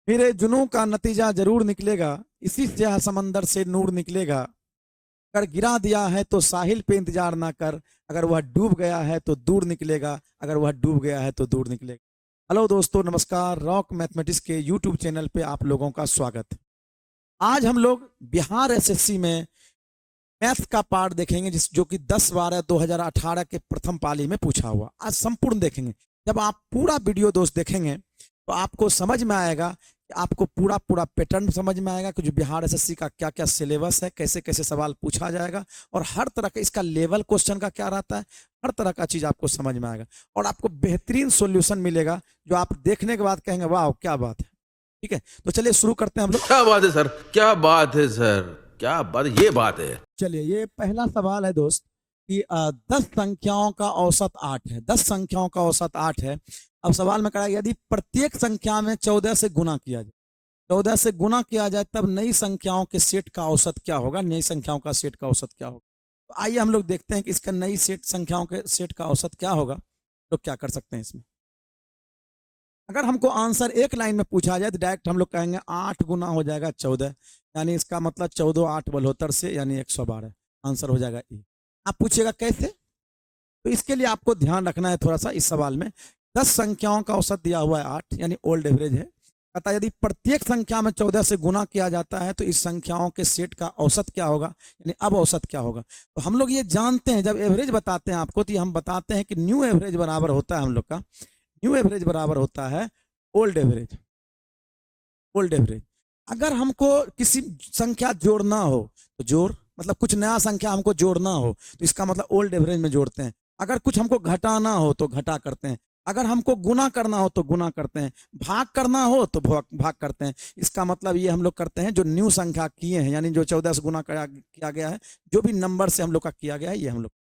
मेरे जुनून का नतीजा जरूर निकलेगा, इसी स्याह समंदर से नूर निकलेगा। अगर गिरा दिया है तो साहिल पे इंतजार ना कर, अगर वह डूब गया है तो दूर निकलेगा, अगर वह डूब गया है तो दूर निकलेगा। हेलो दोस्तों, नमस्कार। रॉक मैथमेटिक्स के यूट्यूब चैनल पे आप लोगों का स्वागत है। आज हम लोग बिहार एसएससी में मैथ का पार्ट देखेंगे, जिस जो कि 10/12/2018 के प्रथम पाली में पूछा हुआ। आज संपूर्ण देखेंगे। जब आप पूरा वीडियो दोस्त देखेंगे तो आपको समझ में आएगा कि आपको पूरा पूरा पैटर्न समझ में आएगा कि जो बिहार एसएससी का क्या क्या सिलेबस है, कैसे कैसे सवाल पूछा जाएगा, और हर तरह का इसका लेवल क्वेश्चन का क्या रहता है, हर तरह का चीज आपको समझ में आएगा और आपको बेहतरीन सॉल्यूशन मिलेगा जो आप देखने के बाद कहेंगे वाह क्या बात है। ठीक है, तो चलिए शुरू करते हैं हम लोग। क्या बात है सर, क्या बात है सर, क्या बात, ये बात है। चलिए, ये पहला सवाल है दोस्त कि 10 संख्याओं का औसत 8 है। 10 संख्याओं का औसत 8 है। अब सवाल में कहा यदि प्रत्येक संख्या में 14 से गुना किया जाए, 14 से गुना किया जाए तब नई संख्याओं के सेट का औसत क्या होगा, नई संख्याओं का सेट का औसत क्या होगा। तो आइए हम लोग देखते हैं कि इसका नई सेट संख्याओं के सेट का औसत क्या होगा। तो क्या कर सकते हैं इसमें। अगर हमको आंसर एक लाइन में पूछा जाए तो डायरेक्ट हम लोग कहेंगे 8 गुना हो जाएगा 14, यानी इसका मतलब 14 8 72 से यानी 112 आंसर हो जाएगा ए। आप पूछिएगा कैसे, तो इसके लिए आपको ध्यान रखना है थोड़ा सा। इस सवाल में 10 संख्याओं का औसत दिया हुआ है 8, यानी ओल्ड एवरेज है। कहता यदि प्रत्येक संख्या में 14 से गुना किया जाता है तो इस संख्याओं के सेट का औसत क्या होगा, यानी अब औसत क्या होगा। तो हम लोग ये जानते हैं, जब एवरेज बताते हैं आपको तो हम बताते हैं कि न्यू एवरेज बराबर होता है हम लोग का, न्यू एवरेज बराबर होता है ओल्ड एवरेज। Old average. अगर हमको किसी संख्या जोड़ना हो तो जोड़, मतलब कुछ नया संख्या हमको जोड़ना हो तो इसका मतलब ओल्ड एवरेज में जोड़ते हैं। अगर कुछ हमको घटाना हो तो घटा करते हैं। अगर हमको गुना करना हो तो गुना करते हैं। भाग करना हो तो भाग करते हैं। इसका मतलब ये हम लोग करते हैं जो न्यू संख्या किए हैं, यानी जो 14 से गुना किया गया है, जो भी नंबर से हम लोग का किया गया है, ये हम लोग,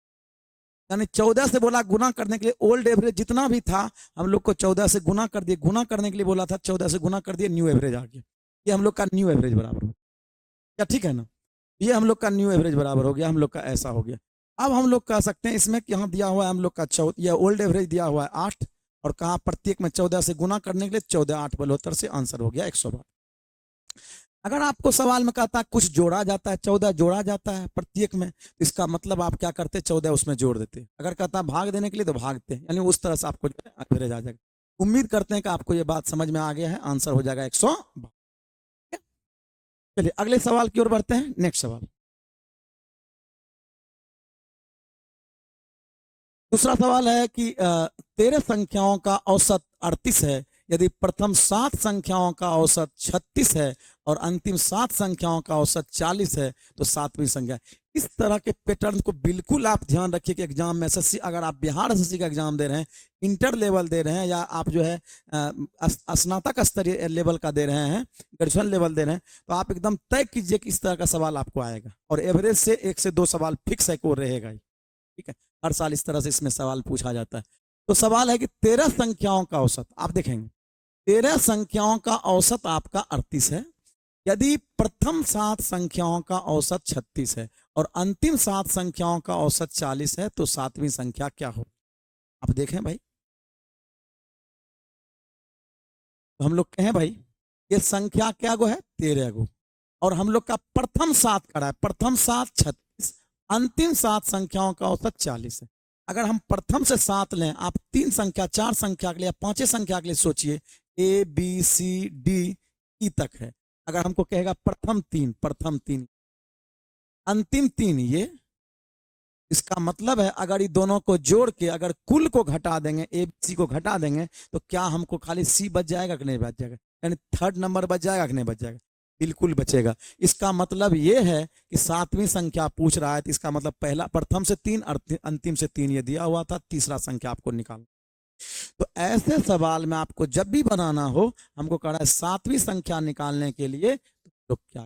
यानी 14 से बोला गुना करने के लिए ओल्ड एवरेज जितना भी था हम लोग को 14 से गुना कर दिए। गुना करने के लिए बोला था 14 से गुना कर दिए, न्यू एवरेज आ गया। ये हम लोग का न्यू एवरेज बराबर हो क्या, ठीक है ना। ये हम लोग का न्यू एवरेज बराबर हो गया, हम लोग का ऐसा हो गया। अब हम लोग कह सकते हैं इसमें कि यहाँ दिया हुआ है हम लोग का ये ओल्ड एवरेज दिया हुआ है 8, और कहा प्रत्येक में 14 से गुना करने के लिए 14 8 72 से आंसर हो गया 112। अगर आपको सवाल में कहता है कुछ जोड़ा जाता है, 14 जोड़ा जाता है प्रत्येक में, तो इसका मतलब आप क्या करते, 14 उसमें जोड़ देते। अगर कहता है भाग देने के लिए तो भागते, यानी उस तरह से आपको एवरेज आ जाएगा। उम्मीद करते हैं कि आपको ये बात समझ में आ गया है। आंसर हो जाएगा 112। चलिए अगले सवाल की ओर बढ़ते हैं। नेक्स्ट सवाल, दूसरा सवाल है कि 13 संख्याओं का औसत 38 है। यदि प्रथम 7 संख्याओं का औसत 36 है और अंतिम 7 संख्याओं का औसत 40 है तो सातवीं संख्या। इस तरह के पैटर्न को बिल्कुल आप ध्यान रखिए कि एग्जाम में एसएससी, अगर आप बिहार एसएससी का एग्जाम दे रहे हैं, इंटर लेवल दे रहे हैं, या आप जो है स्नातक स्तरीय लेवल का दे रहे हैं, ग्रेजुएशन लेवल दे रहे हैं, तो आप एकदम तय कीजिए कि इस तरह का सवाल आपको आएगा। और एवरेज से 1 से 2 सवाल फिक्स है को रहेगा ही। ठीक है, हर साल इस तरह से इसमें सवाल पूछा जाता है। तो सवाल है कि 13 संख्याओं का औसत आप देखेंगे, 13 संख्याओं का औसत आपका 38 है। यदि प्रथम 7 संख्याओं का औसत 36 है और अंतिम 7 संख्याओं का औसत 40 है तो सातवीं संख्या क्या हो। आप देखें भाई, तो हम लोग कहें भाई ये संख्या क्या गो है, 13 गो, और हम लोग का प्रथम 7 करा है, प्रथम 7 36, अंतिम 7 संख्याओं का औसत 40 है। अगर हम प्रथम से 7 लें, आप 3 संख्या 4 संख्या के लिए, 5 संख्या के लिए सोचिए, A B C D E तक है। अगर हमको कहेगा प्रथम 3, प्रथम 3, अंतिम 3, ये इसका मतलब है अगर ये दोनों को जोड़ के अगर कुल को घटा देंगे, ए बी सी को घटा देंगे, तो क्या हमको खाली सी बच जाएगा कि नहीं बच जाएगा, यानी थर्ड नंबर बच जाएगा कि नहीं बच जाएगा, बिल्कुल बचेगा। इसका मतलब ये है कि सातवीं संख्या पूछ रहा है, तो इसका मतलब पहला प्रथम से 3 अंतिम से 3 ये दिया हुआ था, तीसरा संख्या आपको निकालना। तो ऐसे सवाल में आपको जब भी बनाना हो, हमको कह रहा है सातवीं संख्या निकालने के लिए तो क्या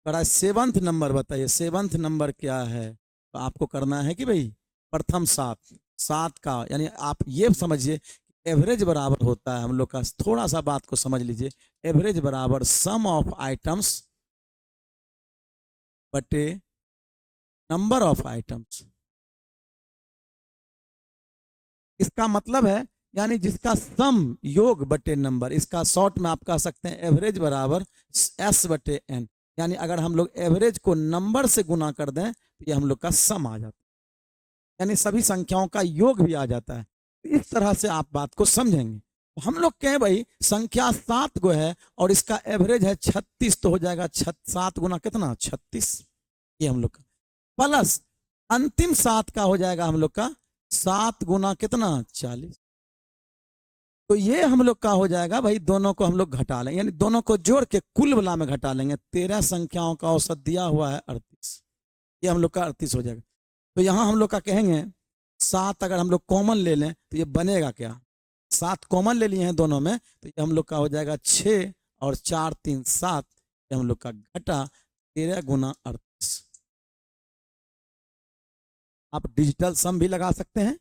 कह रहा है, सेवंथ नंबर बताइए, सेवंथ नंबर क्या है। तो आपको करना है कि भाई प्रथम 7, 7 का, यानी आप ये समझिए एवरेज बराबर होता है हम लोग का, थोड़ा सा बात को समझ लीजिए, एवरेज बराबर सम ऑफ आइटम्स बटे नंबर ऑफ आइटम्स। इसका मतलब है यानी जिसका सम योग बटे नंबर, इसका शॉर्ट में आप कह सकते हैं एवरेज बराबर एस बटे एन। यानी अगर हम लोग एवरेज को नंबर से गुना कर दें तो ये हम लोग का सम आ जाता है, यानी सभी संख्याओं का योग भी आ जाता है। इस तरह से आप बात को समझेंगे। हम लोग कहें भाई संख्या 7 गो है और इसका एवरेज है 36, तो हो जाएगा 7 गुना कितना 36, ये हम लोग का, प्लस अंतिम 7 का हो जाएगा हम लोग का 7 गुना कितना 40। तो ये हम लोग का हो जाएगा भाई, दोनों को हम लोग घटा लेंगे, यानी दोनों को जोड़ के कुल वाला में घटा लेंगे। 13 संख्याओं का औसत दिया हुआ है 38, ये हम लोग का 38 हो जाएगा। तो यहाँ हम लोग का कहेंगे 7 अगर हम लोग कॉमन ले लें तो ये बनेगा क्या, 7 कॉमन ले लिए हैं दोनों में, तो ये हम लोग का हो जाएगा 6 और 4 3 7, ये हम लोग का घटा 13 गुना 38। आप डिजिटल सम भी लगा सकते हैं,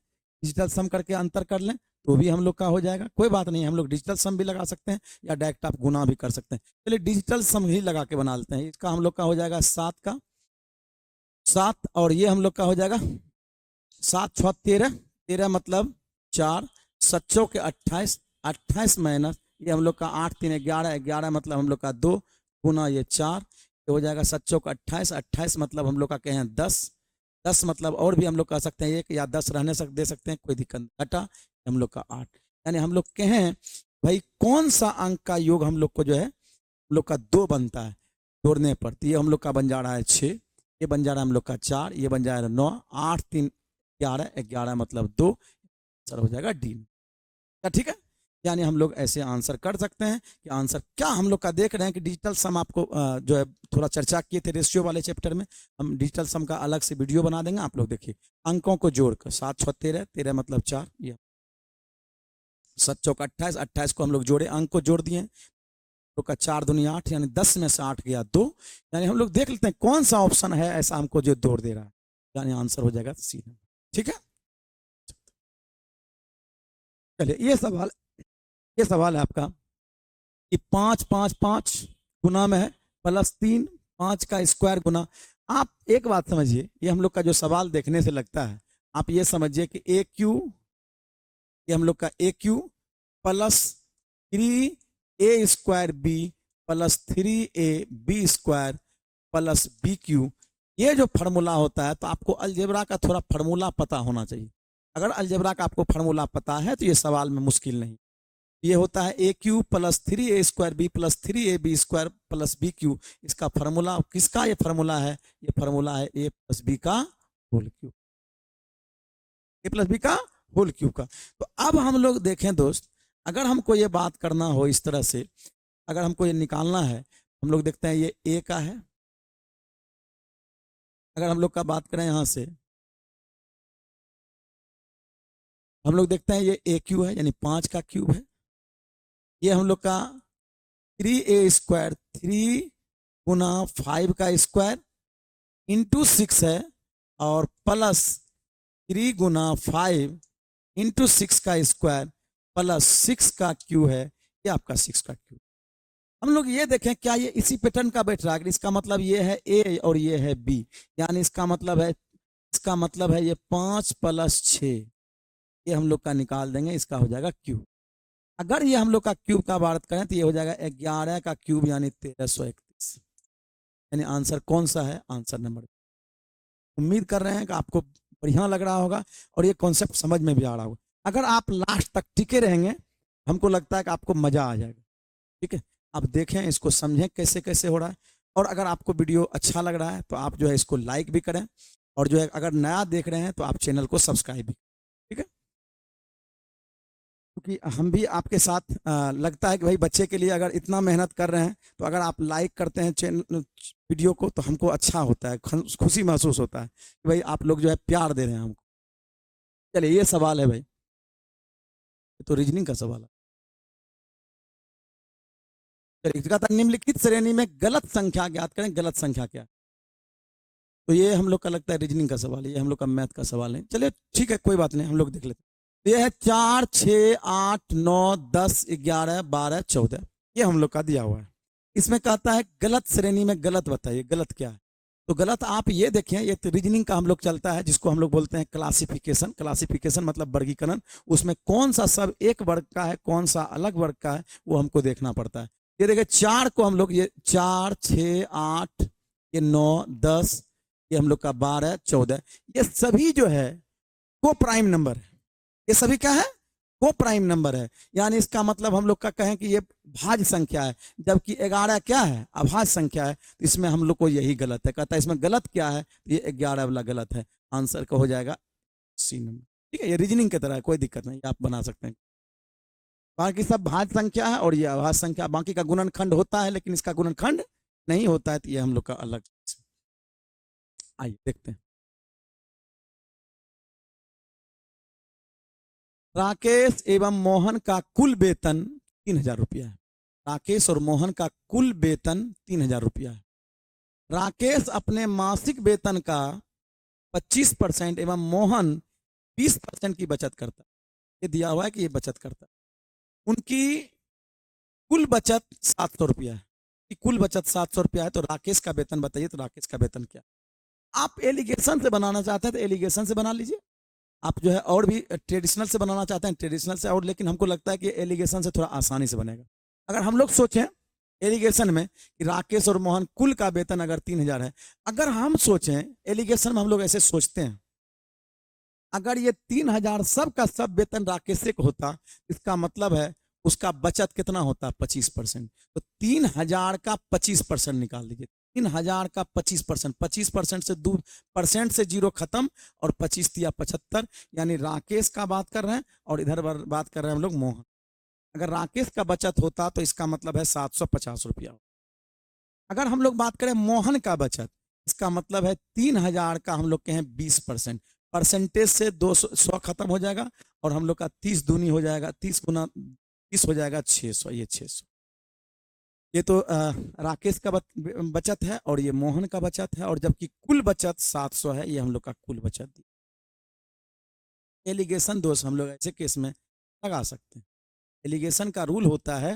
डिजिटल सम करके अंतर कर लें तो भी हम लोग का हो जाएगा, कोई बात नहीं, हम लोग डिजिटल सम भी लगा सकते हैं या डायरेक्ट आप गुना भी कर सकते हैं। चलिए डिजिटल सम ही लगा के बना लेते हैं। इसका हम लोग का हो जाएगा 7 का 7 और ये हम लोग का हो जाएगा 7 6 13, 13 मतलब 4, 7 के 28, 28 माइनस ये हम लोग का 8 3 11, 11 मतलब हम लोग का 2 गुना ये 4, ये हो जाएगा 7 के 28, 28 मतलब हम लोग का कहें 10, 10 मतलब और भी हम लोग कह सकते हैं 1 या 10 रहने दे सकते हैं, कोई दिक्कत नहीं, घटा हम लोग का 8। यानी हम लोग कहें भाई कौन सा अंक का योग हम लोग को जो है हम लोग का 2 बनता है जोड़ने पर, तो ये हम लोग का बन जा रहा है 6, ये बन जा रहा है हम लोग का 4, ये बन जा रहा है 9, 8 3 11, 11 मतलब 2, आंसर हो जाएगा डी। क्या ठीक है, यानी हम लोग ऐसे आंसर कर सकते हैं कि आंसर क्या हम लोग का देख रहे हैं कि डिजिटल सम आपको जो है थोड़ा चर्चा किए थे रेशियो वाले चैप्टर में, हम डिजिटल सम का अलग से वीडियो बना देंगे, आप लोग देखिए अंकों को जोड़कर 7 6 13, 13 मतलब 4, ये 7 चौक 28, 28 को हम लोग जोड़े, अंक को जोड़ दिए तो का 4 दूनी 8, यानी 10 में से 8 गया 2, यानी हम लोग देख लेते हैं कौन सा ऑप्शन है ऐसा हमको जो जोड़ दे रहा है, यानी आंसर हो जाएगा सी। ठीक है, चलिए ये सवाल है आपका कि 5 5 5 गुना में है प्लस 3, 5 का स्क्वायर गुना। आप एक बात समझिए, ये हम लोग का जो सवाल देखने से लगता है, आप ये समझिए कि ए क्यू, ये हम लोग का a cube plus 3a square b plus 3a b square plus b cube, ये जो फार्मूला होता है, तो आपको अलजेब्रा का थोड़ा फार्मूला पता होना चाहिए। अगर अलजेब्रा का आपको फार्मूला पता है तो ये सवाल में मुश्किल नहीं। ये होता है a cube plus 3a square b plus 3a b square plus b cube. इसका फार्मूला किसका ये फार्मूला है, ये फार्मूला है ए प्लस बी का whole cube, a plus b का होल क्यूब का। तो अब हम लोग देखें दोस्त, अगर हमको ये बात करना हो इस तरह से, अगर हमको ये निकालना है, हम लोग देखते हैं ये ए का है, अगर हम लोग का बात करें यहां से, हम लोग देखते हैं ये ए क्यू है यानी 5 का क्यूब है, ये हम लोग का 3a स्क्वायर 3 गुना 5 का स्क्वायर इंटू 6 है और प्लस 3 गुना 5 इंटू 6 का स्क्वायर प्लस 6 का क्यू है, ये आपका 6 का क्यू। हम लोग ये देखें क्या ये इसी पैटर्न का बैठ रहा है, इसका मतलब ये है ए और ये है बी, यानी इसका मतलब है ये 5 प्लस 6, ये हम लोग का निकाल देंगे, इसका हो जाएगा क्यूब। अगर ये हम लोग का क्यूब का बात करें तो ये हो जाएगा 11 का क्यूब यानी 1331, यानी आंसर कौन सा है, आंसर नंबर। उम्मीद कर रहे हैं कि आपको बढ़िया लग रहा होगा और ये कॉन्सेप्ट समझ में भी आ रहा होगा। अगर आप लास्ट तक टिके रहेंगे, हमको लगता है कि आपको मजा आ जाएगा। ठीक है, आप देखें, इसको समझें कैसे कैसे हो रहा है, और अगर आपको वीडियो अच्छा लग रहा है तो आप जो है इसको लाइक भी करें, और जो है अगर नया देख रहे हैं तो आप चैनल को सब्सक्राइब भी। ठीक है, क्योंकि हम भी आपके साथ लगता है कि भाई बच्चे के लिए अगर इतना मेहनत कर रहे हैं, तो अगर आप लाइक करते हैं चैनल वीडियो को तो हमको अच्छा होता है, खुशी महसूस होता है कि भाई आप लोग जो है प्यार दे रहे हैं हमको। चलिए ये सवाल है भाई, तो रीजनिंग का सवाल है। चलिए, निम्नलिखित श्रेणी में गलत संख्या ज्ञात करें, गलत संख्या क्या। तो ये हम लोग का लगता है रीजनिंग का सवाल है, ये हम लोग का मैथ का सवाल है। चलिए ठीक है, कोई बात नहीं, हम लोग देख लेते हैं। ये है 4 6 8 9 10 11 12 14, ये हम लोग का दिया हुआ है। इसमें कहता है गलत श्रेणी में गलत बताइए, गलत क्या है। तो गलत आप ये देखें, ये तो रीजनिंग का हम लोग चलता है जिसको हम लोग बोलते हैं क्लासिफिकेशन। क्लासिफिकेशन मतलब वर्गीकरण। उसमें कौन सा सब एक वर्ग का है, कौन सा अलग वर्ग का है, वो हमको देखना पड़ता है। ये देखिए 4 को हम लोग, ये 4, 6, 8, ये 9, 10, ये हम लोग का 12, 14, ये सभी जो है को प्राइम नंबर है। ये सभी क्या है? को प्राइम नंबर है। यानी इसका मतलब हम लोग का कहें कि ये भाज्य संख्या है, जबकि 11 क्या है? अभाज्य संख्या है। तो इसमें हम लोग को यही गलत है। कहता है इसमें गलत क्या है? तो ये 11 वाला गलत है। आंसर का हो जाएगा सी नंबर। ठीक है, ये रीजनिंग की तरह है, कोई दिक्कत नहीं, आप बना सकते हैं। बाकी सब भाज्य संख्या है और ये अभाज्य संख्या। बाकी का गुणनखंड होता है लेकिन इसका गुणनखंड नहीं होता है, तो ये हम लोग का अलग। आइए देखते हैं। राकेश एवं मोहन का कुल वेतन 3,000 रुपया है। राकेश और मोहन का कुल वेतन 3,000 रुपया है। राकेश अपने मासिक वेतन का 25% एवं मोहन 20% की बचत करता है। ये दिया हुआ है कि ये बचत करता है। उनकी कुल बचत 700 रुपया है। कुल बचत 700 रुपया है। तो राकेश का वेतन बताइए, तो राकेश का वेतन क्या? आप एलिगेशन से बनाना चाहते हैं तो एलिगेशन से बना लीजिए। आप जो है और भी ट्रेडिशनल से बनाना चाहते हैं ट्रेडिशनल से, और लेकिन हमको लगता है कि एलिगेशन से थोड़ा आसानी से बनेगा। अगर हम लोग सोचें एलिगेशन में कि राकेश और मोहन कुल का वेतन अगर 3,000 है, अगर हम सोचें एलिगेशन में, हम लोग ऐसे सोचते हैं, अगर ये 3,000 सब का सब वेतन राकेश को होता, इसका मतलब है उसका बचत कितना होता? 25%। तो 3,000 का 25% निकाल लीजिए। 3,000 का 25%, 25% से 2% से 0 खत्म, और 25 दिया 75। यानी राकेश का बात कर रहे हैं और इधर बात कर रहे हैं हम लोग मोहन। अगर राकेश का बचत होता तो इसका मतलब है 750 रुपया। अगर हम लोग बात करें मोहन का बचत, इसका मतलब है 3,000 का हम लोग कहें 20%, परसेंटेज से 200 खत्म हो जाएगा, और हम लोग का 30 दूनी हो जाएगा, 30 गुना 30 हो जाएगा 600। ये 600, ये तो राकेश का बचत है और ये मोहन का बचत है, और जबकि कुल बचत 700 है। ये हम लोग का कुल बचत। एलिगेशन दोष हम लोग ऐसे केस में लगा सकते हैं। एलिगेशन का रूल होता है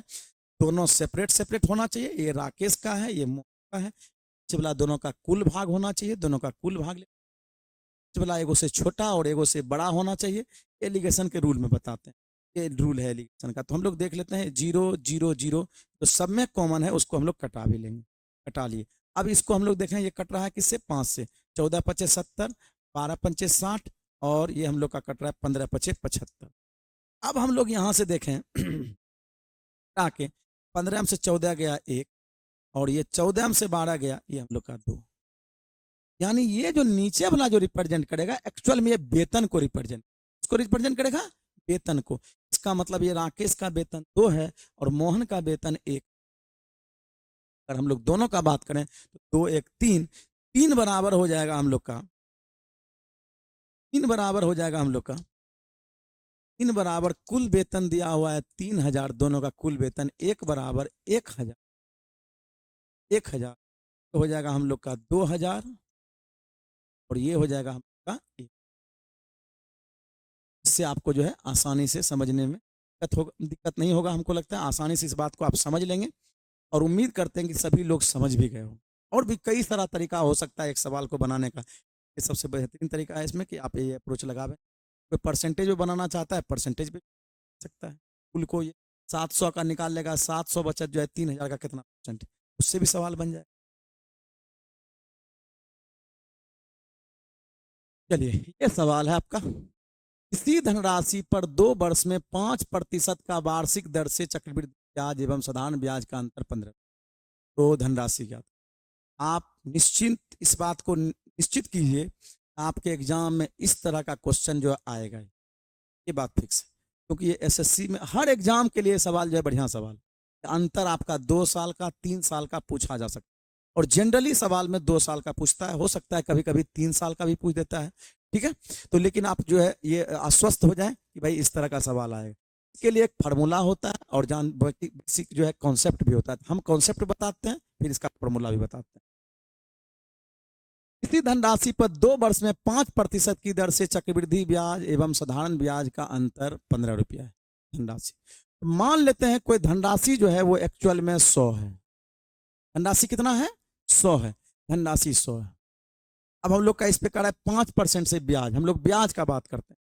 दोनों सेपरेट सेपरेट होना चाहिए। ये राकेश का है, ये मोहन का है। वाला दोनों का कुल भाग होना चाहिए, दोनों का कुल भाग वाला एगो से छोटा और एगो से बड़ा होना चाहिए। एलिगेशन के रूल में बताते हैं, ये रूल है एलिगेशन का। तो हम लोग देख लेते हैं 0 0 0, तो सब में कॉमन है, उसको हम लोग कटा भी लेंगे। कटा लिए। अब इसको हम लोग देखें, ये कट रहा है किससे? 5 से। 14 5 70, 12 5 60, और ये हम लोग का कट रहा है 15 5 75। अब हम लोग यहाँ से देखें के 15 में से 14 गया 1, और ये 14 में से 12 गया, ये हम लोग का 2। यानी ये जो नीचे वाला जो रिप्रेजेंट करेगा, एक्चुअल में ये वेतन को रिप्रेजेंट करेगा, वेतन को। इसका मतलब ये राकेश का वेतन 2 है और मोहन का वेतन 1। अगर हम लोग दोनों का बात करें तो 2 1 3, 3 बराबर हो जाएगा हम लोग का, 3 बराबर हो जाएगा हम लोग का। 3 बराबर कुल वेतन दिया हुआ है 3,000, दोनों का कुल वेतन 1 बराबर 1,000। 1,000 तो हो जाएगा हम लोग का 2,000, और ये हो जाएगा हम लोग का 1। इससे आपको जो है आसानी से समझने में दिक्कत नहीं होगा। हमको लगता है आसानी से इस बात को आप समझ लेंगे, और उम्मीद करते हैं कि सभी लोग समझ भी गए हो। और भी कई सारा तरीका हो सकता है एक सवाल को बनाने का। ये सबसे बेहतरीन तरीका है इसमें कि आप ये अप्रोच लगावें। कोई परसेंटेज भी बनाना चाहता है, परसेंटेज भी सकता है। कुल को ये 700 का निकाल लेगा, 700 बचत जो है 3,000 का कितना परसेंट, उससे भी सवाल बन जाए। चलिए, ये सवाल है आपका। इसी धनराशि पर 2 वर्ष में 5% का वार्षिक दर से चक्रवृद्धि ब्याज एवं साधारण ब्याज का अंतर 15। तो धनराशि क्या? आप निश्चिंत इस बात को निश्चित कीजिए, आपके एग्जाम में इस तरह का क्वेश्चन जो आएगा, ये बात फिक्स है। क्योंकि ये एसएससी में हर एग्जाम के लिए सवाल जो है बढ़िया सवाल। अंतर आपका 2 साल का 3 साल का पूछा जा सकता है, और जनरली सवाल में 2 साल का पूछता है, हो सकता है कभी कभी 3 साल का भी पूछ देता है। ठीक है, तो लेकिन आप जो है ये आश्वस्त हो जाए कि भाई इस तरह का सवाल आएगा। इसके लिए एक फार्मूला होता है, और बेसिक जो है कॉन्सेप्ट भी होता है। हम कॉन्सेप्ट बताते हैं, फिर इसका फार्मूला भी बताते हैं। इसी धनराशि पर 2 वर्ष में 5% की दर से चक्रवृद्धि ब्याज एवं साधारण ब्याज का अंतर 15 रुपया है। धनराशि मान लेते हैं कोई धनराशि जो है वो एक्चुअल में 100 है। धनराशि कितना है? 100 है। धनराशि 100 है। अब हम लोग का इस पे कर रहा है 5% से ब्याज, हम लोग ब्याज का बात करते हैं।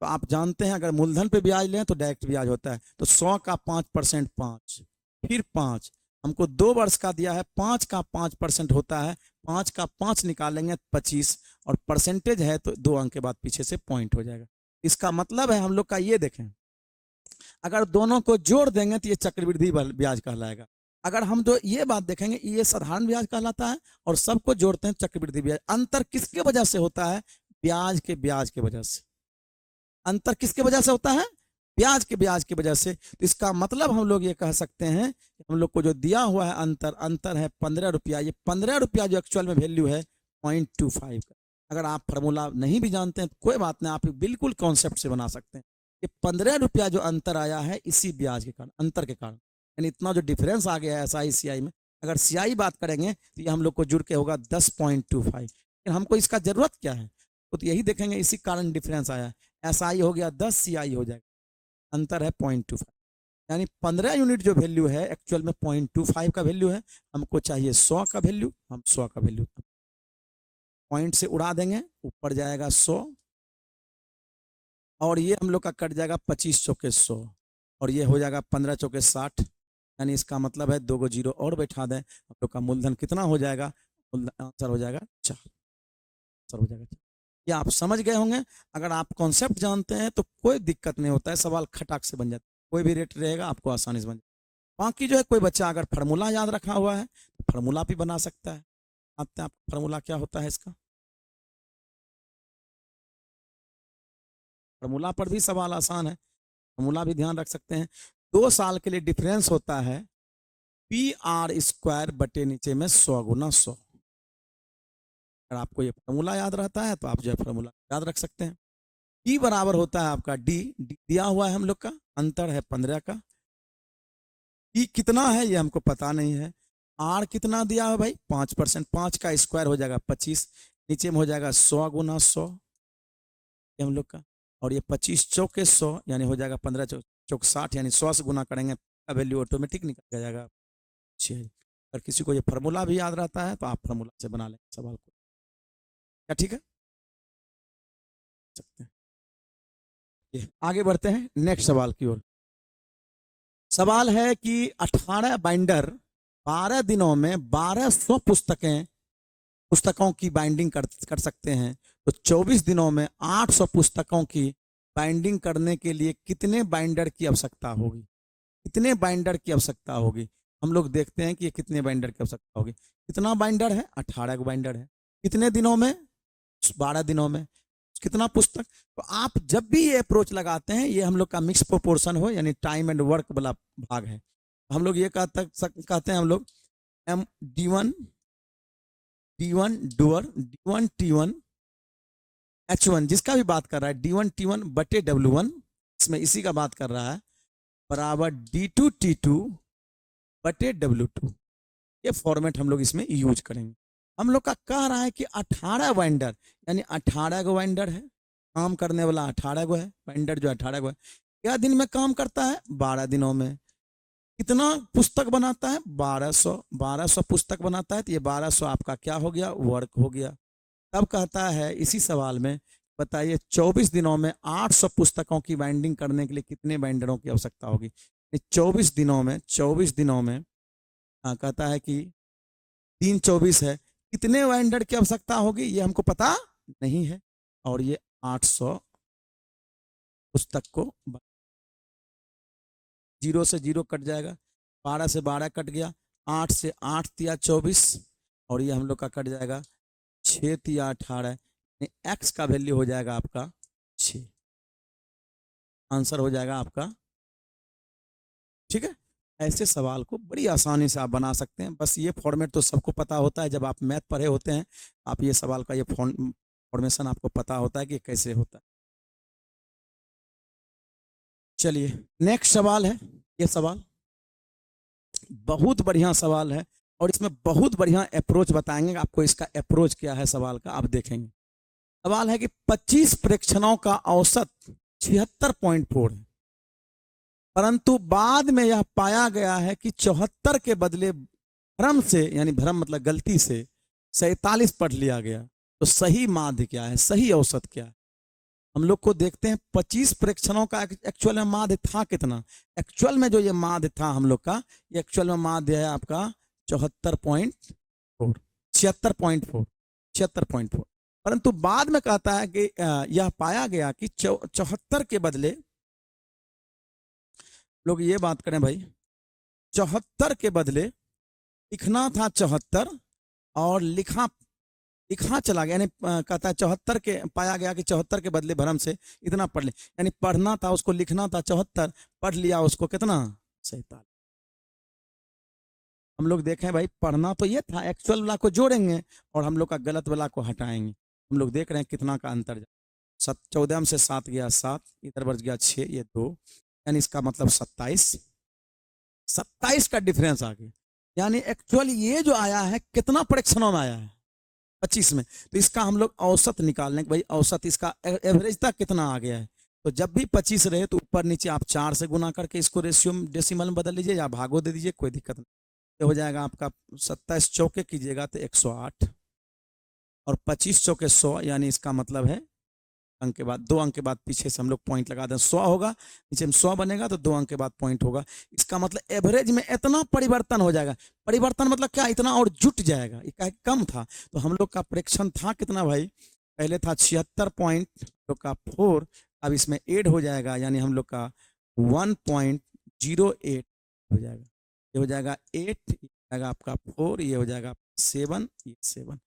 तो आप जानते हैं अगर मूलधन पे ब्याज लें तो डायरेक्ट ब्याज होता है। तो 100 का 5% 5, फिर 5, हमको 2 वर्ष का दिया है, 5 का 5% होता है, 5 का 5 निकालेंगे 25, और परसेंटेज है तो 2 अंक के बाद पीछे से पॉइंट हो जाएगा। इसका मतलब है हम लोग का ये देखें, अगर दोनों को जोड़ देंगे तो ये चक्रवृद्धि ब्याज कहलाएगा। अगर हम जो ये बात देखेंगे ये साधारण ब्याज कहलाता है, और सबको जोड़ते हैं चक्रवृद्धि ब्याज। अंतर किसके वजह से होता है? ब्याज के वजह से। अंतर किसके वजह से होता है? ब्याज के वजह से। तो इसका मतलब हम लोग ये कह सकते हैं कि हम लोग को जो दिया हुआ है अंतर है 15 रुपया। ये 15 रुपया जो एक्चुअल में वैल्यू है 0.25 का। अगर आप फार्मूला नहीं भी जानते हैं तो कोई बात नहीं, आप बिल्कुल कॉन्सेप्ट से बना सकते हैं। ये 15 रुपया जो अंतर आया है इसी ब्याज के कारण, अंतर के कारण, यानी इतना जो डिफरेंस आ गया है एसआई सीआई में। अगर सीआई बात करेंगे तो ये हम लोग को जुड़ के होगा 10.25। लेकिन हमको इसका जरूरत क्या है? तो यही देखेंगे, इसी कारण डिफरेंस आया है। एसआई हो गया 10, सीआई हो जाएगा, अंतर है 0.25, यानी 15 यूनिट जो वैल्यू है एक्चुअल में 0.25 का वैल्यू है। हमको चाहिए 100 का वैल्यू, हम 100 का वैल्यू पॉइंट से उड़ा देंगे, ऊपर जाएगा 100, और ये हम लोग का कट जाएगा 25 चौके 100, और ये हो जाएगा 15 चौके 60, यानी इसका मतलब है 2 जीरो और बैठा दें, हम लोग का मूलधन कितना हो जाएगा? आंसर हो जाएगा 4, आंसर हो जाएगा 4। ये आप समझ गए होंगे। अगर आप कॉन्सेप्ट जानते हैं तो कोई दिक्कत नहीं होता है, सवाल खटाक से बन जाता है, कोई भी रेट रहेगा आपको आसानी से बन जाएगा। बाकी जो है कोई बच्चा अगर फार्मूला याद रखा हुआ है तो फार्मूला भी बना सकता है। आपते आप फार्मूला क्या होता है इसका? फार्मूला पर भी सवाल आसान है, फार्मूला भी ध्यान रख सकते हैं। 2 साल के लिए डिफरेंस होता है PR² बटे नीचे में 100 गुना 100। अगर आपको ये फार्मूला याद रहता है तो आप जो है फार्मूला याद रख सकते हैं। P बराबर होता है आपका D दिया हुआ है हम लोग का, अंतर है 15 का। P कितना है ये हमको पता नहीं है। R कितना दिया है भाई? 5%, 5 का स्क्वायर हो जाएगा 25, नीचे में हो जाएगा 100 गुना 100 ये हम लोग का, और ये 25 चौके 100 यानी हो जाएगा 15 चौक 60, यानी 100 से गुना करेंगे वैल्यू ऑटोमेटिक निकल जाएगा 6। अगर किसी को ये फार्मूला भी याद रहता है तो आप फार्मूला से बना लें सवाल को, क्या ठीक है? सकते हैं। ये आगे बढ़ते हैं नेक्स्ट सवाल की ओर। सवाल है कि 18 बाइंडर 12 दिनों में 1200 पुस्तकों की बाइंडिंग कर सकते हैं, तो 24 दिनों में 800 पुस्तकों की बाइंडिंग करने के लिए कितने बाइंडर की आवश्यकता होगी? कितने बाइंडर की आवश्यकता होगी? हम लोग देखते हैं कि ये कितने बाइंडर की आवश्यकता होगी। कितना बाइंडर है? 18 बाइंडर है। कितने दिनों में? 12 दिनों में। कितना पुस्तक? तो आप जब भी ये अप्रोच लगाते हैं, ये हम लोग का मिक्स प्रोपोर्शन हो, यानी टाइम एंड वर्क वाला भाग है। हम लोग ये कहते हैं हम लोग D1 doer, D1 T1 H1 जिसका भी बात कर रहा है D1 T1 बटे W1, इसमें इसी का बात कर रहा है, बराबर D2 T2 बटे W2। ये फॉर्मेट हम लोग इसमें यूज करेंगे। हम लोग का कह रहा है कि 18 बाइंडर, यानी 18 गो बाइंडर है, काम करने वाला 18 गो है, बाइंडर जो 18 गो है। क्या दिन में काम करता है? 12 दिनों में। कितना पुस्तक बनाता है? 1200 पुस्तक बनाता है। तो ये 1200 आपका क्या हो गया? वर्क हो गया। तब कहता है इसी सवाल में, बताइए 24 दिनों में 800 पुस्तकों की बाइंडिंग करने के लिए कितने बाइंडरों की आवश्यकता होगी? 24 दिनों में कहता है कि 3 24 है, कितने बाइंडर की आवश्यकता होगी ये हमको पता नहीं है, और ये 800 पुस्तक को, 0 से 0 कट जाएगा, 12 से 12 कट गया, 8 से 8 तिया 24, और ये हम लोग का कट जाएगा 6 तिया 18, एक्स का वैल्यू हो जाएगा आपका 6, आंसर हो जाएगा आपका। ठीक है, ऐसे सवाल को बड़ी आसानी से आप बना सकते हैं। बस ये फॉर्मेट तो सबको पता होता है, जब आप मैथ पढ़े होते हैं आप ये सवाल का ये फॉर्मेशन आपको पता होता है कि कैसे होता है। चलिए नेक्स्ट सवाल है। ये सवाल बहुत बढ़िया सवाल है, और इसमें बहुत बढ़िया अप्रोच बताएंगे आपको। इसका अप्रोच क्या है सवाल का, आप देखेंगे। सवाल है कि 25 प्रेक्षणों का औसत 76.4 है, परंतु बाद में यह पाया गया है कि 74 के बदले भ्रम से, यानी भ्रम मतलब गलती से 47 पढ़ लिया गया। तो सही माध्य क्या है, सही औसत क्या है? हम लोग को देखते हैं 25 प्रेक्षणों का एक्चुअल में माध्य था कितना। एक्चुअल में जो ये माध्य था हम लोग का, ये एक्चुअल में माध्य है आपका 74.4, 76.4, 76.4। परंतु बाद में कहता है कि यह पाया गया कि 74 के बदले, लोग ये बात करें भाई, 74 के बदले लिखना था 74 और लिखा लिखा चला गया, यानी कहता है 74 के पाया गया कि 74 के बदले भ्रम से इतना पढ़ ले, यानी पढ़ना था उसको, लिखना था 74, पढ़ लिया उसको कितना, 47। हम लोग देखें भाई, पढ़ना तो ये था, एक्चुअल वाला को जोड़ेंगे और हम लोग का गलत वाला को हटाएंगे। हम लोग देख रहे हैं कितना का अंतर, 14 में से 7 गया 7, इधर बच गया 6, ये 2, यानी इसका मतलब 27, 27 का डिफरेंस आ गया। यानी एक्चुअल ये जो आया है कितना परीक्षणों में आया है, 25 में। तो इसका हम लोग औसत निकालने भाई, औसत इसका एवरेज तक कितना आ गया है। तो जब भी 25 रहे तो ऊपर नीचे आप 4 से गुना करके इसको रेशियो डेसिमल में बदल लीजिए या भागो दे दीजिए, कोई दिक्कत नहीं। ये हो जाएगा आपका 27 चौके कीजिएगा तो 108 और 25 चौके 100, यानी इसका मतलब है अंक के बाद 2 अंक के बाद पीछे से हम लोग पॉइंट लगा दें, 100 होगा, नीचे में 100 बनेगा तो 2 अंक के बाद पॉइंट होगा। इसका मतलब एवरेज में इतना परिवर्तन हो जाएगा। परिवर्तन मतलब क्या, इतना और जुट जाएगा, ये कम था। तो हम लोग का प्रेक्षण था कितना भाई, पहले था 76.4, अब इसमें ऐड हो जाएगा, यानी हम लोग का 1.08 हो जाएगा। ये हो जाएगा 8, ये हो जाएगा आपका 4, ये हो जाएगा 7, ये 7।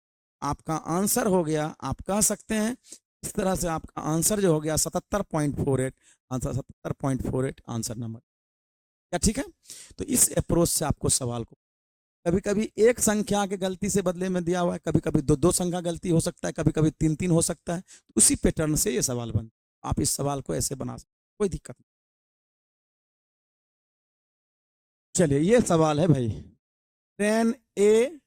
आपका आंसर हो गया, आप कह सकते हैं इस तरह से आपका आंसर जो हो गया 77.48, आंसर 77.48 आंसर नंबर। क्या ठीक है? तो इस अप्रोच से आपको सवाल को, कभी कभी एक संख्या के गलती से बदले में दिया हुआ है, कभी कभी दो संख्या गलती हो सकता है, कभी कभी 3 हो सकता है। तो उसी पैटर्न से ये सवाल बनता है। आप इस सवाल को ऐसे बना सकते, कोई दिक्कत नहीं। चलिए ये सवाल है भाई, ट्रेन ए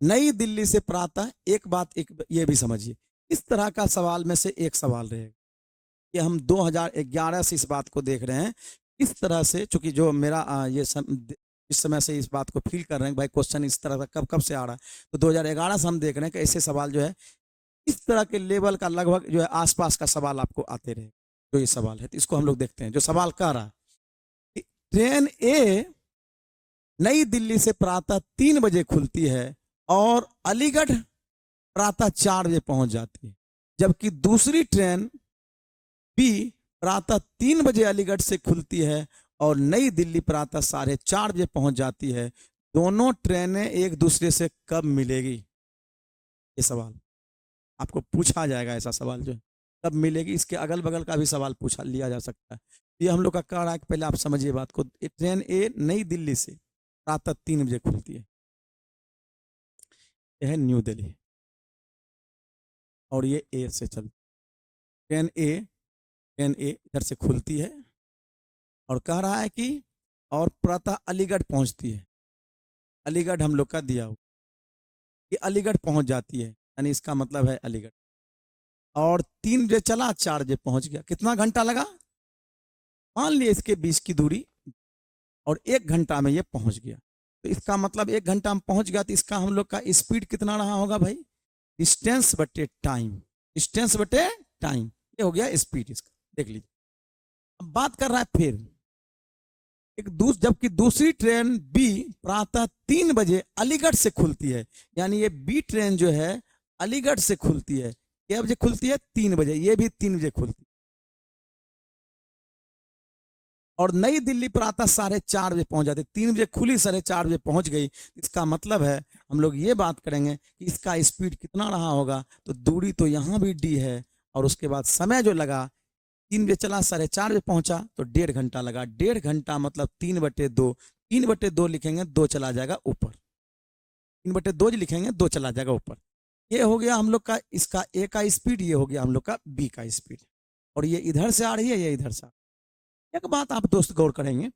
नई दिल्ली से प्रातः, एक बात एक ये भी समझिए, इस तरह का सवाल में से एक सवाल रहेगा कि हम 2011 से इस बात को देख रहे हैं। इस तरह से, चूंकि जो मेरा इस समय से इस बात को फील कर रहे हैं भाई, क्वेश्चन इस तरह का कब से आ रहा है, तो 2011 से हम देख रहे हैं कि ऐसे सवाल जो है इस तरह के लेवल का लगभग जो है आसपास का सवाल आपको आते रहे। जो ये सवाल है तो इसको हम लोग देखते हैं। जो सवाल कह रहा है, ट्रेन ए नई दिल्ली से प्रातः 3 बजे खुलती है और अलीगढ़ प्रातः 4 बजे पहुंच जाती है, जबकि दूसरी ट्रेन बी प्रातः 3 बजे अलीगढ़ से खुलती है और नई दिल्ली प्रातः 4:30 बजे पहुंच जाती है। दोनों ट्रेनें एक दूसरे से कब मिलेगी? ये सवाल आपको पूछा जाएगा। ऐसा सवाल जो है कब मिलेगी, इसके अगल बगल का भी सवाल पूछा लिया जा सकता है। ये हम लोग का कह रहा है कि पहले आप समझिए बात को। ट्रेन ए नई दिल्ली से प्रातः 3 बजे खुलती है, यह है न्यू दिल्ली, और ये ए से चलती। ट्रेन ए इधर से खुलती है और कह रहा है कि और प्रातः अलीगढ़ पहुंचती है। अलीगढ़ हम लोग का दिया हो कि अलीगढ़ पहुंच जाती है, यानी इसका मतलब है अलीगढ़। और 3 बजे चला, 4 बजे पहुंच गया। कितना घंटा लगा? मान लिया इसके बीच की दूरी, और 1 घंटा में ये पहुंच गया। तो इसका मतलब 1 घंटा में पहुंच गया, तो इसका हम लोग का स्पीड कितना रहा होगा भाई? डिस्टेंस बटे टाइम, डिस्टेंस बटे टाइम, ये हो गया स्पीड इसका। देख लीजिए, अब बात कर रहा है फिर जबकि दूसरी ट्रेन बी प्रातः 3 बजे अलीगढ़ से खुलती है, यानी ये बी ट्रेन जो है अलीगढ़ से खुलती है। क्या बजे खुलती है? 3 बजे। ये भी 3 बजे खुलती है। और नई दिल्ली प्रातः 4:30 बजे पहुंच जाती। 3 बजे खुली, 4:30 बजे पहुंच गई। इसका मतलब है हम लोग ये बात करेंगे कि इसका स्पीड कितना रहा होगा। तो दूरी तो यहाँ भी डी है, और उसके बाद समय जो लगा, 3 बजे चला, 4:30 बजे पहुंचा, तो 1.5 घंटा लगा। 1.5 घंटा मतलब 3/2, 3/2 लिखेंगे, 2 चला जाएगा ऊपर। 3/2 लिखेंगे, 2 चला जाएगा ऊपर। ये हो गया हम लोग का इसका ए का स्पीड, ये हो गया हम लोग का बी का स्पीड। और ये इधर से आ रही है, ये इधर से। एक बात आप दोस्त गौर करेंगे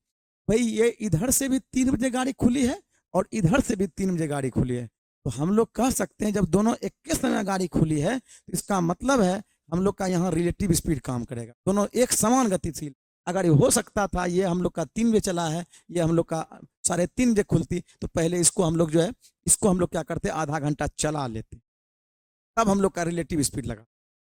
भाई, ये इधर से भी 3 बजे गाड़ी खुली है और इधर से भी 3 बजे गाड़ी खुली है। तो हम लोग कह सकते हैं जब दोनों एक के समय गाड़ी खुली है, तो इसका मतलब है हम लोग का यहाँ रिलेटिव स्पीड काम करेगा। दोनों एक समान गतिशील। अगर ये हो सकता था ये हम लोग का 3 बजे चला है, ये हम लोग का 3:30 बजे खुलती, तो पहले इसको हम लोग जो है, इसको हम लोग क्या करते, आधा घंटा चला लेते। तब हम लोग का रिलेटिव स्पीड लगा,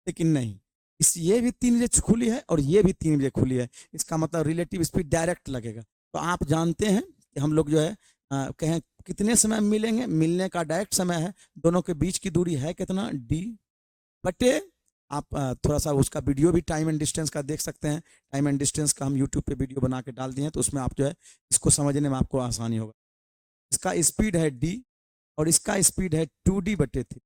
लेकिन नहीं, इस ये भी 3 बजे खुली है और ये भी 3 बजे खुली है, इसका मतलब रिलेटिव स्पीड डायरेक्ट लगेगा। तो आप जानते हैं कि हम लोग जो है कहें कितने समय में मिलेंगे, मिलने का डायरेक्ट समय है, दोनों के बीच की दूरी है कितना, डी बटे आप थोड़ा सा उसका वीडियो भी टाइम एंड डिस्टेंस का देख सकते हैं, टाइम एंड डिस्टेंस का हम यूट्यूब पे वीडियो बना के डाल दिए हैं, तो उसमें आप जो है इसको समझने में आपको आसानी होगा। इसका स्पीड है डी और इसका स्पीड है 2d बटे 3।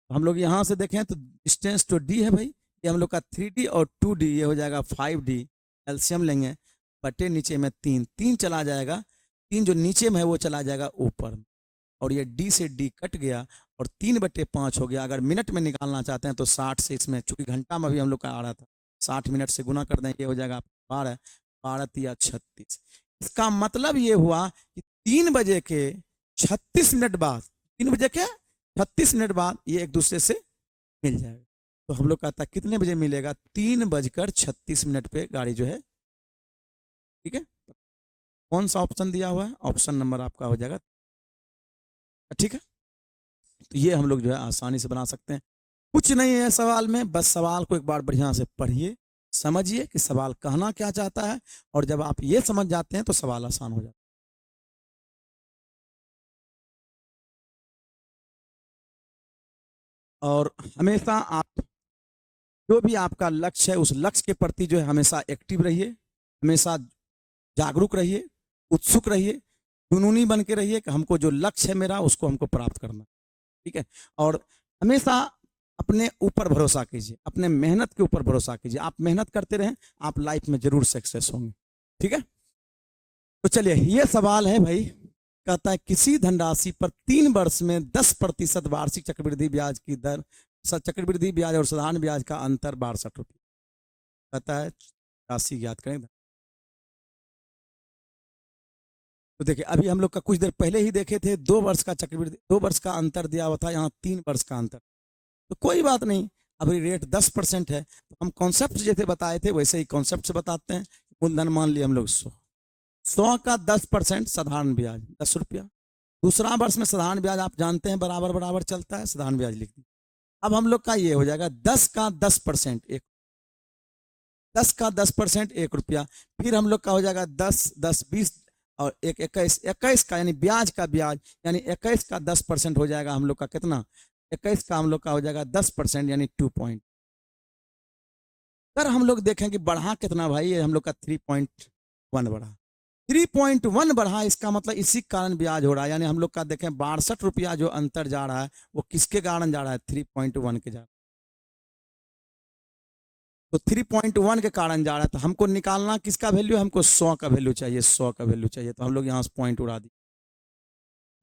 हम लोग यहाँ से देखें तो डिस्टेंस तो डी है भाई, ये हम लोग का 3d और 2d, ये हो जाएगा 5d, एलसीएम लेंगे बटे नीचे में 3, 3 चला जाएगा, 3 जो नीचे में है वो चला जाएगा ऊपर, और ये डी से डी कट गया और 3/5 हो गया। अगर मिनट में निकालना चाहते हैं तो 60 से, इसमें चूंकि घंटा में भी हम लोग का आ रहा था, 60 मिनट से गुना कर दें, ये हो जाएगा 12, 12×3=36। इसका मतलब ये हुआ कि 3 बजे के 36 मिनट बाद, 3 बजे के 36 मिनट बाद ये एक दूसरे से मिल जाएगा। तो हम लोग कहता है कितने बजे मिलेगा, 3:36 पे गाड़ी जो है, ठीक है। कौन सा ऑप्शन दिया हुआ है, ऑप्शन नंबर आपका हो जाएगा, ठीक है। तो ये हम लोग जो है आसानी से बना सकते हैं, कुछ नहीं है सवाल में, बस सवाल को एक बार बढ़िया से पढ़िए, समझिए कि सवाल कहना क्या चाहता है, और जब आप ये समझ जाते हैं तो सवाल आसान हो जाता है। और हमेशा आप जो भी आपका लक्ष्य है उस लक्ष्य के प्रति जो है हमेशा एक्टिव रहिए, हमेशा जागरूक रहिए, उत्सुक रहिए, जुनूनी बन के रहिए कि हमको जो लक्ष्य है मेरा उसको हमको प्राप्त करना, ठीक है। और हमेशा अपने ऊपर भरोसा कीजिए, अपने मेहनत के ऊपर भरोसा कीजिए, आप मेहनत करते रहें, आप लाइफ में जरूर सक्सेस होंगे, ठीक है। तो चलिए ये सवाल है भाई, कहता है किसी धनराशि पर 3 वर्ष में 10% वार्षिक चक्रवृद्धि ब्याज की दर, चक्रवृद्धि ब्याज और साधारण ब्याज का अंतर 62 रुपये, कहता है राशि ज्ञात करें। तो देखिए अभी हम लोग का कुछ देर पहले ही देखे थे 2 वर्ष का चक्रवृद्धि, 2 वर्ष का अंतर दिया हुआ था, यहाँ 3 वर्ष का अंतर, तो कोई बात नहीं, अभी रेट 10% है, तो हम कॉन्सेप्ट जैसे बताए थे वैसे ही कॉन्सेप्ट से बताते हैं। मूलधन मान लिया हम लोग 100 का 10% साधारण ब्याज 10 रुपया, दूसरा वर्ष में साधारण ब्याज आप जानते हैं बराबर बराबर चलता है, साधारण ब्याज लिख दी। अब हम लोग का ये हो जाएगा 10 का 10% 1 रुपया, फिर हम लोग का हो जाएगा 10, 10, 20 और 21, 21 का यानी ब्याज का ब्याज, यानी 21 का 10% हो जाएगा हम लोग का कितना, 21 का हम लोग का हो जाएगा 10% यानी 2 पॉइंट। अगर हम लोग देखें कि बढ़ा कितना भाई, ये हम लोग का 3.1 बढ़ा, 3.1 बढ़ा, इसका मतलब इसी कारण ब्याज हो रहा है, यानी हम लोग का देखें 62 रुपया जो अंतर जा रहा है वो किसके कारण जा रहा है, 3.1 के जा रहा है, तो 3.1 के कारण जा रहा है। तो हमको निकालना किसका वैल्यू है, हमको 100 का वैल्यू चाहिए, 100 का वैल्यू चाहिए, तो हम लोग यहाँ से पॉइंट उड़ा दी,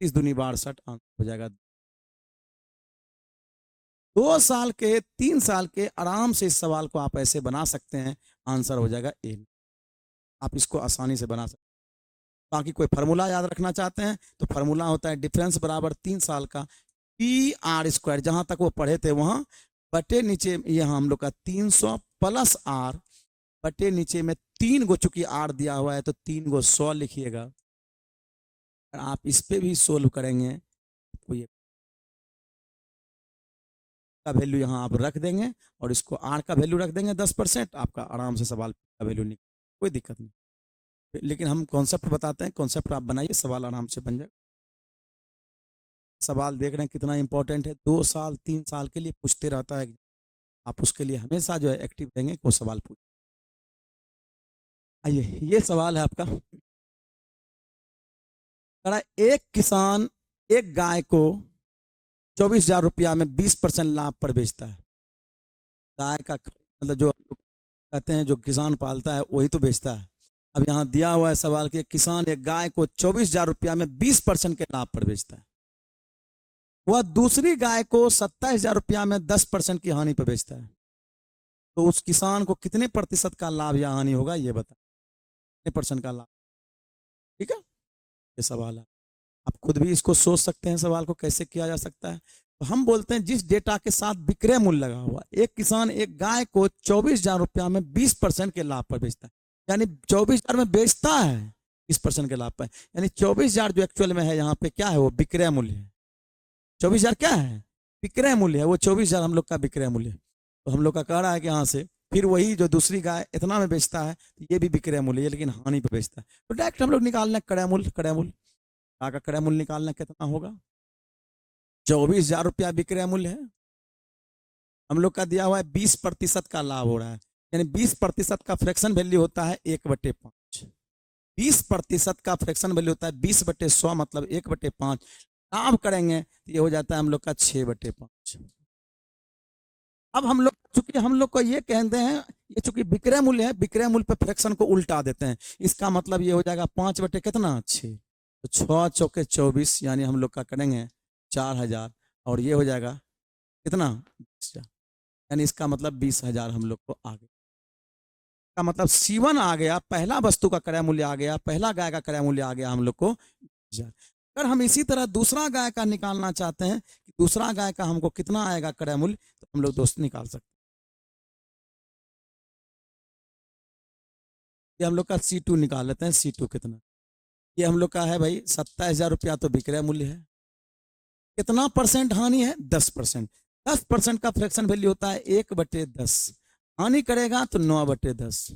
30 दूनी 62 हो जाएगा। 2 साल के 3 साल के आराम से इस सवाल को आप ऐसे बना सकते हैं, आंसर हो जाएगा ए। आप इसको आसानी से बना सकते हैं। बाकी कोई फार्मूला याद रखना चाहते हैं तो फार्मूला होता है डिफरेंस बराबर 3 साल का PR², जहां तक वो पढ़े थे वहां, बटे नीचे यहाँ हम लोग का 300 प्लस R बटे नीचे में 3 गो, चूंकि R दिया हुआ है तो 3 गो 100 लिखिएगा। आप इस पे भी सोल्व करेंगे तो ये का वैल्यू यहाँ आप रख देंगे और इसको R का वैल्यू रख देंगे 10%, आपका आराम से सवाल का वैल्यू निकल, कोई दिक्कत नहीं। लेकिन हम कॉन्सेप्ट बताते हैं, कॉन्सेप्ट आप बनाइए, सवाल आराम से बन जाए। सवाल देख रहे हैं कितना इंपॉर्टेंट है, 2 साल 3 साल के लिए पूछते रहता है, आप उसके लिए हमेशा जो है एक्टिव रहेंगे, कोई सवाल पूछ। आइए ये सवाल है आपका, एक किसान एक गाय को 24,000 रुपया में 20% लाभ पर बेचता है। गाय का मतलब जो कहते हैं जो किसान पालता है वही तो बेचता है। अब यहाँ दिया हुआ है सवाल कि किसान एक गाय को 24,000 रुपया में 20% के लाभ पर बेचता है, वह दूसरी गाय को 27,000 रुपया में 10% की हानि पर बेचता है, तो उस किसान को कितने प्रतिशत का लाभ या हानि होगा ये बता, कितने % का लाभ, ठीक है। ये सवाल है, आप खुद भी इसको सोच सकते हैं सवाल को कैसे किया जा सकता है। तो हम बोलते हैं जिस डेटा के साथ विक्रय मूल्य लगा हुआ, एक किसान एक गाय को 24,000 रुपया में 20% के लाभ पर बेचता है, यानी 24,000 में बेचता है 20% के लाभ पर, यानी 24,000 जो एक्चुअल में है यहाँ पे क्या है, वो विक्रय मूल्य है। 24,000 क्या है, विक्रय मूल्य है, वो 24,000 हम लोग का विक्रय मूल्य है। तो हम लोग का कह रहा है कि यहाँ से फिर वही जो दूसरी गाय इतना में बेचता है, तो ये भी विक्रय मूल्य है, लेकिन हानि पे बेचता है। तो डायरेक्ट हम लोग निकालना क्रय मूल्य, क्रय मूल्य का क्रय मूल्य निकालना कितना होगा, 24,000 रुपया विक्रय मूल्य है। हम लोग का दिया हुआ है 20% का लाभ हो रहा है, यानी 20% का फ्रैक्शन वैल्यू होता है 1/5। 20% का फ्रैक्शन वैल्यू होता है 20/100, मतलब 1/5। लाभ करेंगे तो ये हो जाता है हम लोग का 6/5। अब हम लोग चूंकि हम लोग को ये कहते हैं, ये चूंकि विक्रय मूल्य है, विक्रय मूल्य पे फ्रैक्शन को उल्टा देते हैं। इसका मतलब ये हो जाएगा 5/6, तो 6 चौके 24, यानी हम लोग का करेंगे 4,000, और ये हो जाएगा कितना, 20,000, यानी इसका मतलब 20,000 हम लोग को आ गया। का मतलब C1 आ गया, पहला वस्तु का क्रय मूल्य आ गया, पहला गाय का क्रय मूल्य आ गया हम लोग को 20,000। अगर हम इसी तरह दूसरा गाय का निकालना चाहते हैं कि दूसरा गाय का हमको कितना आएगा क्रय मूल्य, तो हम लोग दोस्त निकाल सकते हैं। ये हम लोग का C2 निकाल लेते हैं, C2 कितना, ये हम लोग का है भाई 27,000 रुपया तो विक्रय मूल्य है। कितना परसेंट हानि है, 10%। 10% का फ्रैक्शन वैल्यू होता है 1/10, हानि करेगा तो 9/10।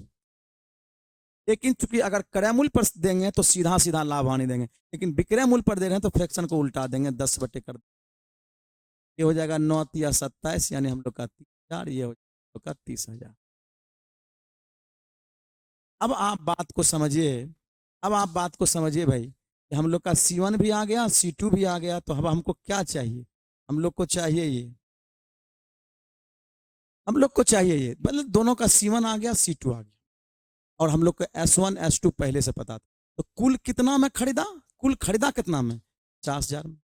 लेकिन चूंकि अगर क्रय मूल्य पर देंगे तो सीधा सीधा लाभ हानि देंगे, लेकिन विक्रय मूल्य पर दे रहे हैं तो फ्रैक्शन को उल्टा देंगे, 10/10 कर। ये हो जाएगा 9 तिया 27, यानी हम लोग का 30,000, ये हो जाएगा 30,000। अब आप बात को समझिए, अब आप बात को समझिए भाई, कि हम लोग का C1 भी आ गया, C2 भी आ गया, तो अब हमको क्या चाहिए, हम लोग को चाहिए ये, हम लोग को चाहिए ये, मतलब दोनों का C1 आ गया, C2 आ गया, और हम लोग को S1 S2 पहले से पता था। तो कुल कितना में खरीदा, कुल खरीदा कितना में, 50,000 में।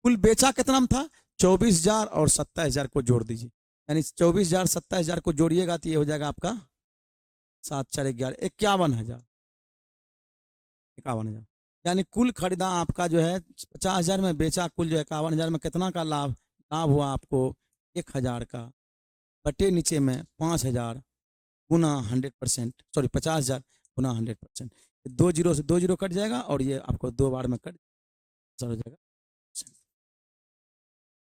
कुल बेचा कितना में था, 24,000, और 27,000 को जोड़ दीजिए, यानी 24,000 27,000 को जोड़िएगा तो ये हो जाएगा आपका 7×4 = 51,000, 51,000। यानी कुल खरीदा आपका जो है 50,000 में, बेचा कुल जो है 51,000 में, कितना का लाभ, लाभ हुआ आपको 1,000 का, बटे नीचे में 5,000 गुना 100%, सॉरी 50,000 गुना 100%। 2 जीरो से 2 जीरो कट जाएगा, और ये आपको 2 बार में कट हो जाएगा।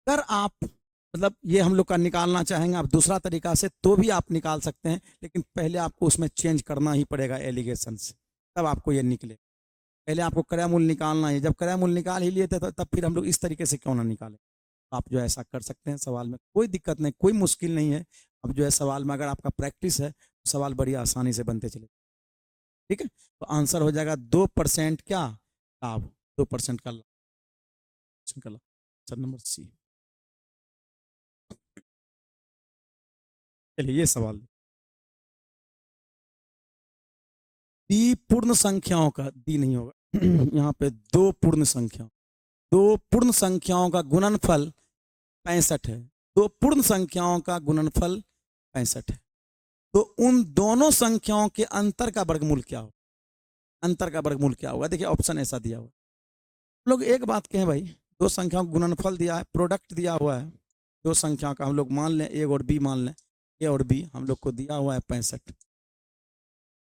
अगर आप मतलब ये हम लोग का निकालना चाहेंगे आप दूसरा तरीका से तो भी आप निकाल सकते हैं, लेकिन पहले आपको उसमें चेंज करना ही पड़ेगा एलिगेशन से, तब आपको ये निकले। पहले आपको क्रय मूल्य निकालना है, जब क्रय मूल्य निकाल ही लिए थे तो तब फिर हम लोग इस तरीके से क्यों ना निकालें। आप जो ऐसा कर सकते हैं, सवाल में कोई दिक्कत नहीं, कोई मुश्किल नहीं है। अब जो है सवाल में अगर आपका प्रैक्टिस है तो सवाल बड़ी आसानी से बनते चले। ठीक है, तो आंसर हो जाएगा 2% क्या लाभ, 2% का लाभ, आंसर नंबर C। चलिए ये सवाल, डी पूर्ण संख्याओं का, डी नहीं होगा यहाँ पे, दो पूर्ण संख्या, दो पूर्ण संख्याओं का गुणनफल 65 है, दो पूर्ण संख्याओं का गुणनफल 65 है, तो उन दोनों संख्याओं के अंतर का वर्गमूल क्या होगा, अंतर का वर्गमूल क्या होगा। देखिए ऑप्शन ऐसा दिया हुआ, लोग एक बात कहें भाई, दो संख्याओं का गुणनफल दिया है, प्रोडक्ट दिया हुआ है, दो संख्याओं का हम लोग मान लें ए और बी, मान लें ए और बी हम लोग को दिया हुआ है 65।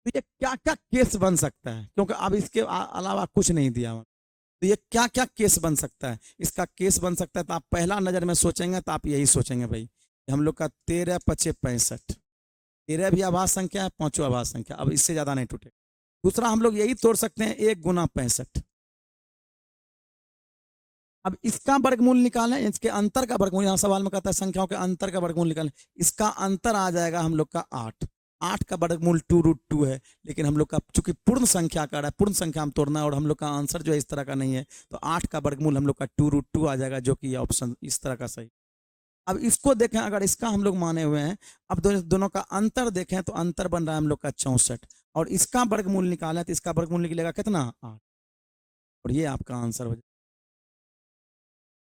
तो ये क्या क्या केस बन सकता है, क्योंकि अब इसके अलावा कुछ नहीं दिया हुआ, तो ये क्या क्या केस बन सकता है। इसका केस बन सकता है, तो आप पहला नजर में सोचेंगे तो आप यही सोचेंगे भाई, हम लोग का 13 5 65, 13 भी आभास संख्या है, 5 आभास संख्या, अब इससे ज्यादा नहीं टूटे। दूसरा हम लोग यही तोड़ सकते हैं 1 गुना 65। अब इसका वर्गमूल निकालें, इसके अंतर का वर्गमूल, यहाँ सवाल में कहता है संख्याओं के अंतर का वर्गमूल निकालें, इसका अंतर आ जाएगा हम लोग का 8, 8 का वर्गमूल 2√2 है, लेकिन हम लोग का चूंकि पूर्ण संख्या का रहा है, पूर्ण संख्या हम तोड़ना है, और हम लोग का आंसर जो है इस तरह का नहीं है, तो 8 का वर्गमूल हम लोग का 2√2 आ जाएगा, जो कि ऑप्शन इस तरह का सही। अब इसको देखें, अगर इसका हम लोग माने हुए हैं, अब दोनों का अंतर देखें तो अंतर बन रहा है हम लोग का 64, और इसका वर्गमूल निकालें तो इसका वर्गमूल निकलेगा कितना, 8, और ये आपका आंसर हो जाएगा।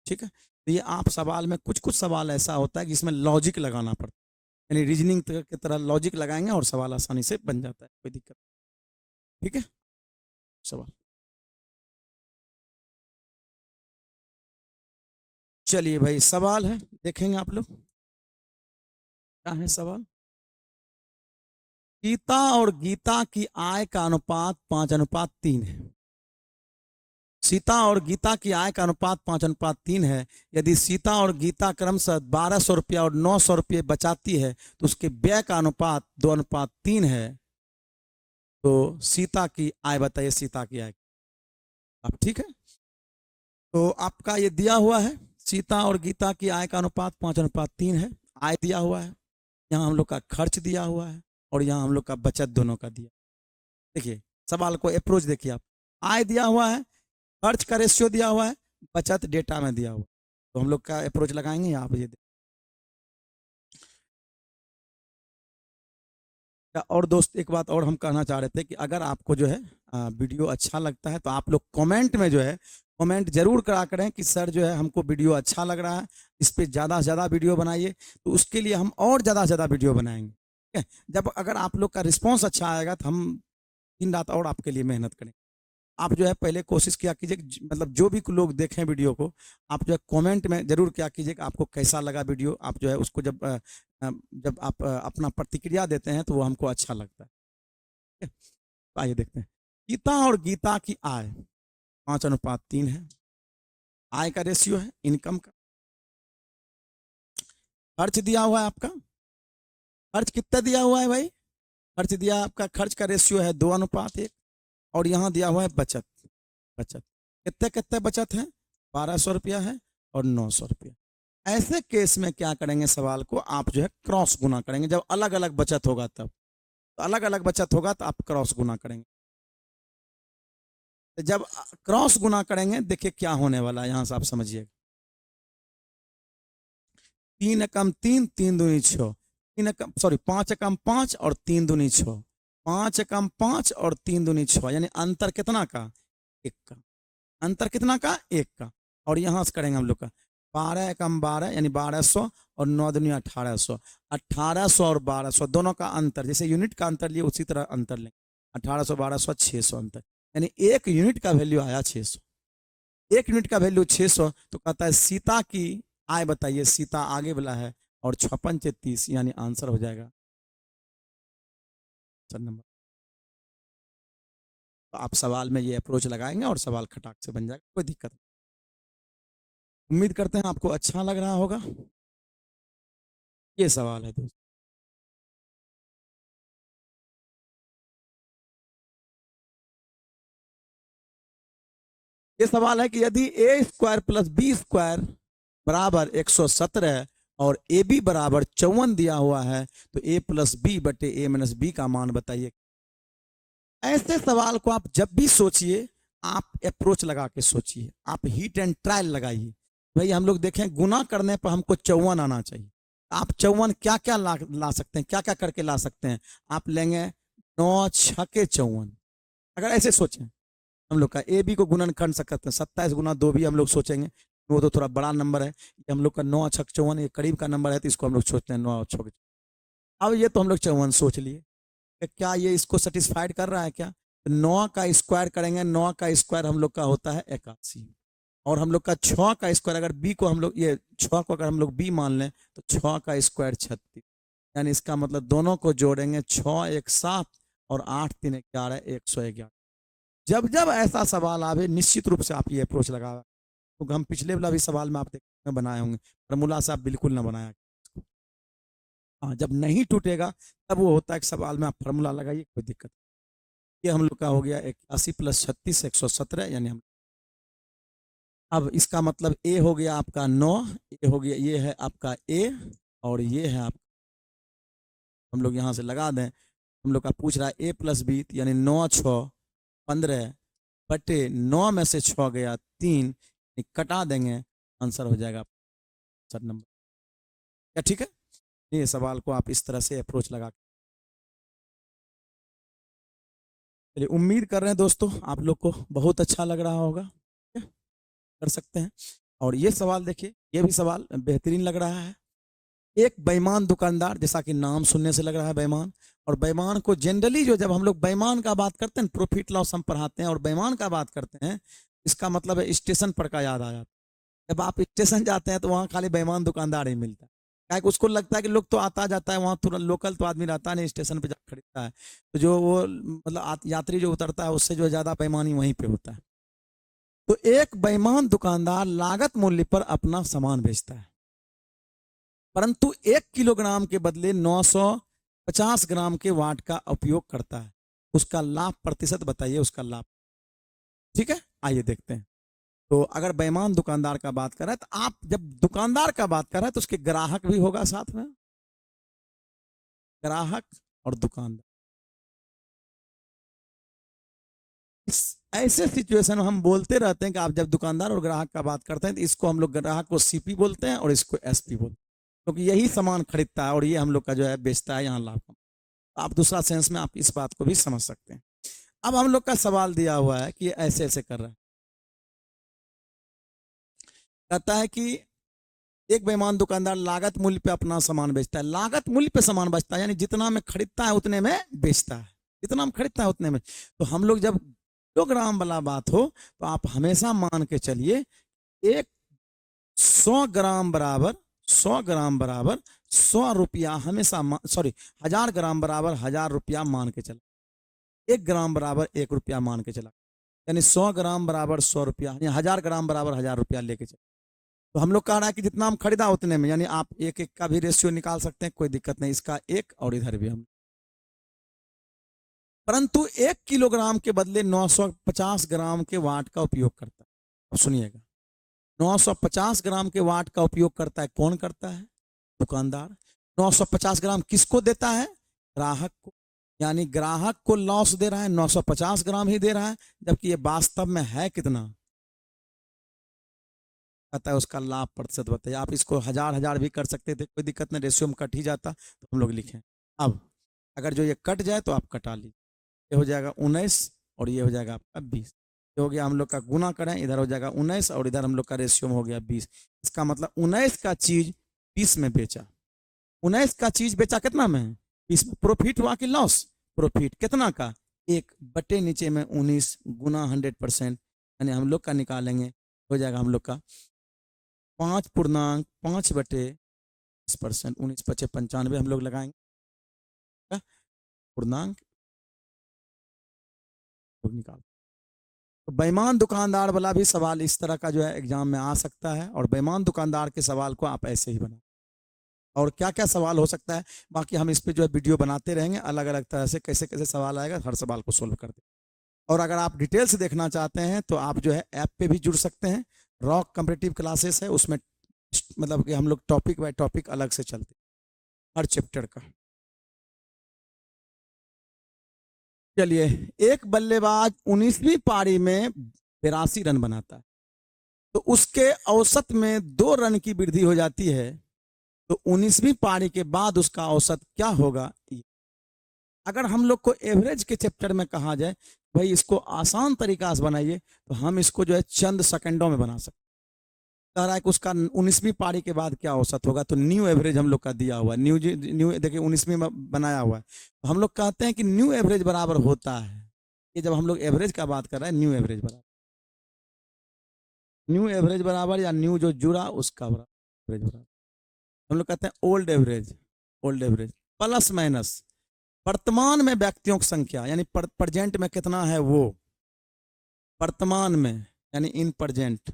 ठीक है, तो ये आप सवाल में कुछ कुछ सवाल ऐसा होता है कि इसमें लॉजिक लगाना पड़ता है, यानी रीजनिंग की तरह लॉजिक लगाएंगे और सवाल आसानी से बन जाता है, कोई दिक्कत। ठीक है, सवाल, चलिए भाई सवाल है, देखेंगे आप लोग क्या है सवाल। गीता और गीता की आय का अनुपात 5:3 है, सीता और गीता की आय का अनुपात 5:3 है। यदि सीता और गीता क्रमशः 1200 रुपया और 900 रुपये बचाती है तो उसके व्यय का अनुपात 2:3 है। तो सीता की आय बताइए, सीता की आय। अब ठीक है, तो आपका ये दिया हुआ है, सीता और गीता की आय का अनुपात 5:3 है। आय दिया हुआ है, यहाँ हम लोग का खर्च दिया हुआ है और यहाँ हम लोग का बचत दोनों का दिया। देखिए सवाल को अप्रोच देखिए आप, आय दिया हुआ है, खर्च का रेशियो दिया हुआ है, बचत डेटा में दिया हुआ, तो हम लोग का अप्रोच लगाएंगे यहाँ पे। ये और दोस्त एक बात और हम कहना चाह रहे थे कि अगर आपको जो है वीडियो अच्छा लगता है तो आप लोग कमेंट में जो है कमेंट जरूर करा करें कि सर जो है हमको वीडियो अच्छा लग रहा है, इस पर ज़्यादा से ज़्यादा वीडियो बनाइए। तो उसके लिए हम और ज़्यादा से ज़्यादा वीडियो बनाएंगे, ठीक है। जब अगर आप लोग का रिस्पॉन्स अच्छा आएगा तो हम दिन रात और आपके लिए मेहनत करें। आप जो है पहले कोशिश किया कीजिए, मतलब जो भी लोग देखें वीडियो को, आप जो है कमेंट में जरूर क्या कीजिए कि आपको कैसा लगा वीडियो। आप जो है उसको जब आप अपना प्रतिक्रिया देते हैं तो वो हमको अच्छा लगता है, ठीक है। आइए देखते हैं, गीता और गीता की आय 5:3 है। आय का रेशियो है इनकम का। खर्च दिया हुआ है आपका, खर्च कितना दिया हुआ है भाई, खर्च दिया आपका, खर्च का रेशियो है 2:1। और यहाँ दिया हुआ है बचत, बचत कितने कितने बचत है, 1200 रुपया है और 900 रुपया। ऐसे केस में क्या करेंगे, सवाल को आप जो है क्रॉस गुना करेंगे। जब अलग अलग बचत होगा तब, तो अलग अलग बचत होगा तो आप क्रॉस गुना करेंगे। तो जब क्रॉस गुना करेंगे देखिए क्या होने वाला है, यहां से आप समझिए। 3 एकम 3, 3 दूनी 6, 5 एकम 5 और 3 दूनी 6, 5 एकम 5 और 3 दूनी 6, यानी अंतर कितना का, 1 का। अंतर कितना का, 1 का। और यहाँ से करेंगे हम लोग का 12 एकम 12 यानी 1200 और 9 दूनी 1800, 1800 और 1200 दोनों का अंतर, जैसे यूनिट का अंतर लिए उसी तरह अंतर लेंगे। 1800 1200 600 अंतर, यानी 1 यूनिट का वैल्यू आया 600। 1 यूनिट का वैल्यू 600, तो कहता है सीता की आय बताइए, सीता आगे वाला है और 56 से 30 यानी आंसर हो जाएगा नंबर। तो आप सवाल में ये अप्रोच लगाएंगे और सवाल खटाक से बन जाएगा, कोई दिक्कत नहीं। उम्मीद करते हैं आपको अच्छा लग रहा होगा। ये सवाल है दोस्त, ये सवाल है कि यदि ए स्क्वायर प्लस बी स्क्वायर बराबर 117 और ए बी बराबर 54 दिया हुआ है तो ए प्लस बी बटे ए माइनस बी का मान बताइए। ऐसे सवाल को आप जब भी सोचिए, आप अप्रोच लगा के सोचिए, आप हीट एंड ट्रायल लगाइए। भाई हम लोग देखें गुना करने पर हमको 54 आना चाहिए। आप 54 क्या क्या ला सकते हैं, क्या क्या करके ला सकते हैं। आप लेंगे 9 छके 54, अगर ऐसे सोचें हम लोग का ए बी को गुणनखंड सकते हैं, 27 गुना 2 भी हम लोग सोचेंगे, वो तो थोड़ा बड़ा नंबर है। हम लोग का 9 छक 54 ये करीब का नंबर है, तो इसको हम लोग सोचते हैं 9 छक। अब ये तो हम लोग 54 सोच लिए, क्या ये इसको सेटिस्फाइड कर रहा है क्या। 9 का स्क्वायर करेंगे, 9 का स्क्वायर हम लोग का होता है 81, और हम लोग का 6 का स्क्वायर अगर बी को हम लोग, ये 6 को अगर हम लोग बी मान लें तो 6 का स्क्वायर 36, यानी इसका मतलब दोनों को जोड़ेंगे 6 1 7 और 8 3 11 111। जब जब ऐसा सवाल आवे निश्चित रूप से आप ये अप्रोच लगा, तो हम पिछले वाला भी सवाल में आप बनाए होंगे, फॉर्मूला से आप बिल्कुल ना बनाया। हाँ, जब नहीं टूटेगा तब वो होता है कि सवाल में आप फार्मूला लगाइए, कोई दिक्कत। ये हम लोग का हो गया 81 + 36 117, यानी हम अब इसका मतलब ए हो गया आपका 9, ए हो गया, ये है आपका ए और ये है आप, हम लोग यहाँ से लगा दें। हम लोग का पूछ रहा है ए प्लस बी, यानी 9 6 15 बटे 9 में से 6 गया 3, कटा देंगे, आंसर हो जाएगा सर नंबर। क्या ठीक है, ये सवाल को आप इस तरह से अप्रोच लगा। चलिए उम्मीद कर रहे हैं दोस्तों आप लोग को बहुत अच्छा लग रहा होगा, कर सकते हैं। और ये सवाल देखिए, ये भी सवाल बेहतरीन लग रहा है। एक बेईमान दुकानदार, जैसा कि नाम सुनने से लग रहा है बेईमान, और बेईमान को जनरली जो जब हम लोग बेईमान का बात करते हैं, प्रॉफिट लॉस हम पढ़ाते हैं और बेईमान का बात करते हैं, इसका मतलब है स्टेशन पर का याद आ जाता है। जब आप स्टेशन जाते हैं तो वहाँ खाली बेईमान दुकानदार ही मिलता है, क्या उसको लगता है कि लोग तो आता जाता है वहाँ, तुरंत लोकल तो आदमी रहता नहीं, स्टेशन पर जाकर खरीदता है। तो जो वो मतलब यात्री जो उतरता है उससे जो ज़्यादा बेईमानी वहीं पर होता है। तो एक बेईमान दुकानदार लागत मूल्य पर अपना सामान बेचता है, परंतु 1 किलोग्राम के बदले 950 ग्राम के वाट का उपयोग करता है। उसका लाभ प्रतिशत बताइए, उसका लाभ। ठीक है, आइए देखते हैं। तो अगर बेईमान दुकानदार का बात कर रहा है, तो आप जब दुकानदार का बात कर रहा है तो उसके ग्राहक भी होगा साथ में, ग्राहक और दुकानदार। इस ऐसे सिचुएशन में हम बोलते रहते हैं कि आप जब दुकानदार और ग्राहक का बात करते हैं तो इसको हम लोग ग्राहक को सीपी बोलते हैं और इसको एसपी बोलते हैं, क्योंकि यही सामान खरीदता है और ये हम लोग का जो है बेचता है, यहाँ लाभ। आप दूसरा सेंस में आप इस बात को भी समझ सकते हैं। अब हम लोग का सवाल दिया हुआ है कि ये ऐसे ऐसे कर रहा है। कहता है कि एक बेईमान दुकानदार लागत मूल्य पे अपना सामान बेचता है। लागत मूल्य पे सामान बेचता है यानी जितना में खरीदता है उतने में बेचता है, जितना में खरीदता है उतने में। तो हम लोग जब किलोग्राम वाला बात हो तो आप हमेशा मान के चलिए एक 100 ग्राम बराबर 100 ग्राम बराबर 100 रुपया, हमेशा 1000 ग्राम बराबर 1000 रुपया मान के चला, 1 ग्राम बराबर 1 रुपया मान के चला, यानी 100 ग्राम बराबर 100 रुपया, यानी 1000 ग्राम बराबर 1000 रुपया लेके चला। तो हम लोग कह रहा है कि जितना हम खरीदा उतने में, यानी आप एक एक का भी रेशियो निकाल सकते हैं, कोई दिक्कत नहीं, इसका एक और इधर भी हम। परंतु 1 किलोग्राम के बदले 950 ग्राम के वाट का उपयोग करता है। अब सुनिएगा, 950 ग्राम के वाट का उपयोग करता है, कौन करता है? दुकानदार। 950 ग्राम किसको देता है? ग्राहक को, यानी ग्राहक को लॉस दे रहा है, 950 ग्राम ही दे रहा है, जबकि ये वास्तव में है कितना? कहता है उसका लाभ प्रतिशत बताइए। आप इसको 1000 भी कर सकते थे, कोई दिक्कत नहीं, रेशियो में कट ही जाता तो हम लोग लिखें। अब अगर जो ये कट जाए तो आप कटा लीजिए, ये हो जाएगा 19 और ये हो जाएगा आपका 20। ये हो गया हम लोग का गुना करें, इधर हो जाएगा 19 और इधर हम लोग का रेशियो में हो गया 20। इसका मतलब 19 का चीज 20 में बेचा, 19 का चीज बेचा कितना में? 20 में। प्रॉफिट हुआ कि लॉस? प्रॉफिट कितना का? 1 बटे नीचे में 19 गुना 100%, यानी हम लोग का निकालेंगे, हो जाएगा हम लोग का 5.5 बटे 10%, 19 × 95 हम लोग लगाएंगे पूर्णांक निकाल। तो बेईमान दुकानदार वाला भी सवाल इस तरह का जो है एग्जाम में आ सकता है, और बेईमान दुकानदार के सवाल को आप ऐसे ही बना। और क्या क्या सवाल हो सकता है बाकी हम इस पे जो है वीडियो बनाते रहेंगे, अलग अलग तरह से कैसे कैसे सवाल आएगा, हर सवाल को सोल्व कर दे। और अगर आप डिटेल से देखना चाहते हैं तो आप जो है ऐप पे भी जुड़ सकते हैं, रॉक कॉम्पिटिटिव क्लासेस है, उसमें मतलब कि हम लोग टॉपिक बाय टॉपिक अलग से चलते हर चैप्टर का। चलिए, एक बल्लेबाज 19वीं पारी में 82 रन बनाता है, तो उसके औसत में 2 रन की वृद्धि हो जाती है, तो 19वीं पारी के बाद उसका औसत क्या होगा? अगर हम लोग को एवरेज के चैप्टर में कहा जाए भाई इसको आसान तरीका से बनाइए, तो हम इसको जो है चंद सेकंडों में बना सकते। कह रहा है कि उसका 19वीं पारी के बाद क्या औसत होगा, तो न्यू एवरेज हम लोग का दिया हुआ है, न्यू देखिए 19वीं में बनाया हुआ है, तो हम लोग कहते हैं कि न्यू एवरेज बराबर होता है, ये जब हम लोग एवरेज का बात कर रहे हैं, न्यू एवरेज बराबर या न्यू जो जुड़ा उसका बराबर हम लोग कहते हैं ओल्ड एवरेज प्लस माइनस वर्तमान में व्यक्तियों की संख्या, यानी प्रेजेंट में कितना है वो, वर्तमान में यानी इन प्रेजेंट,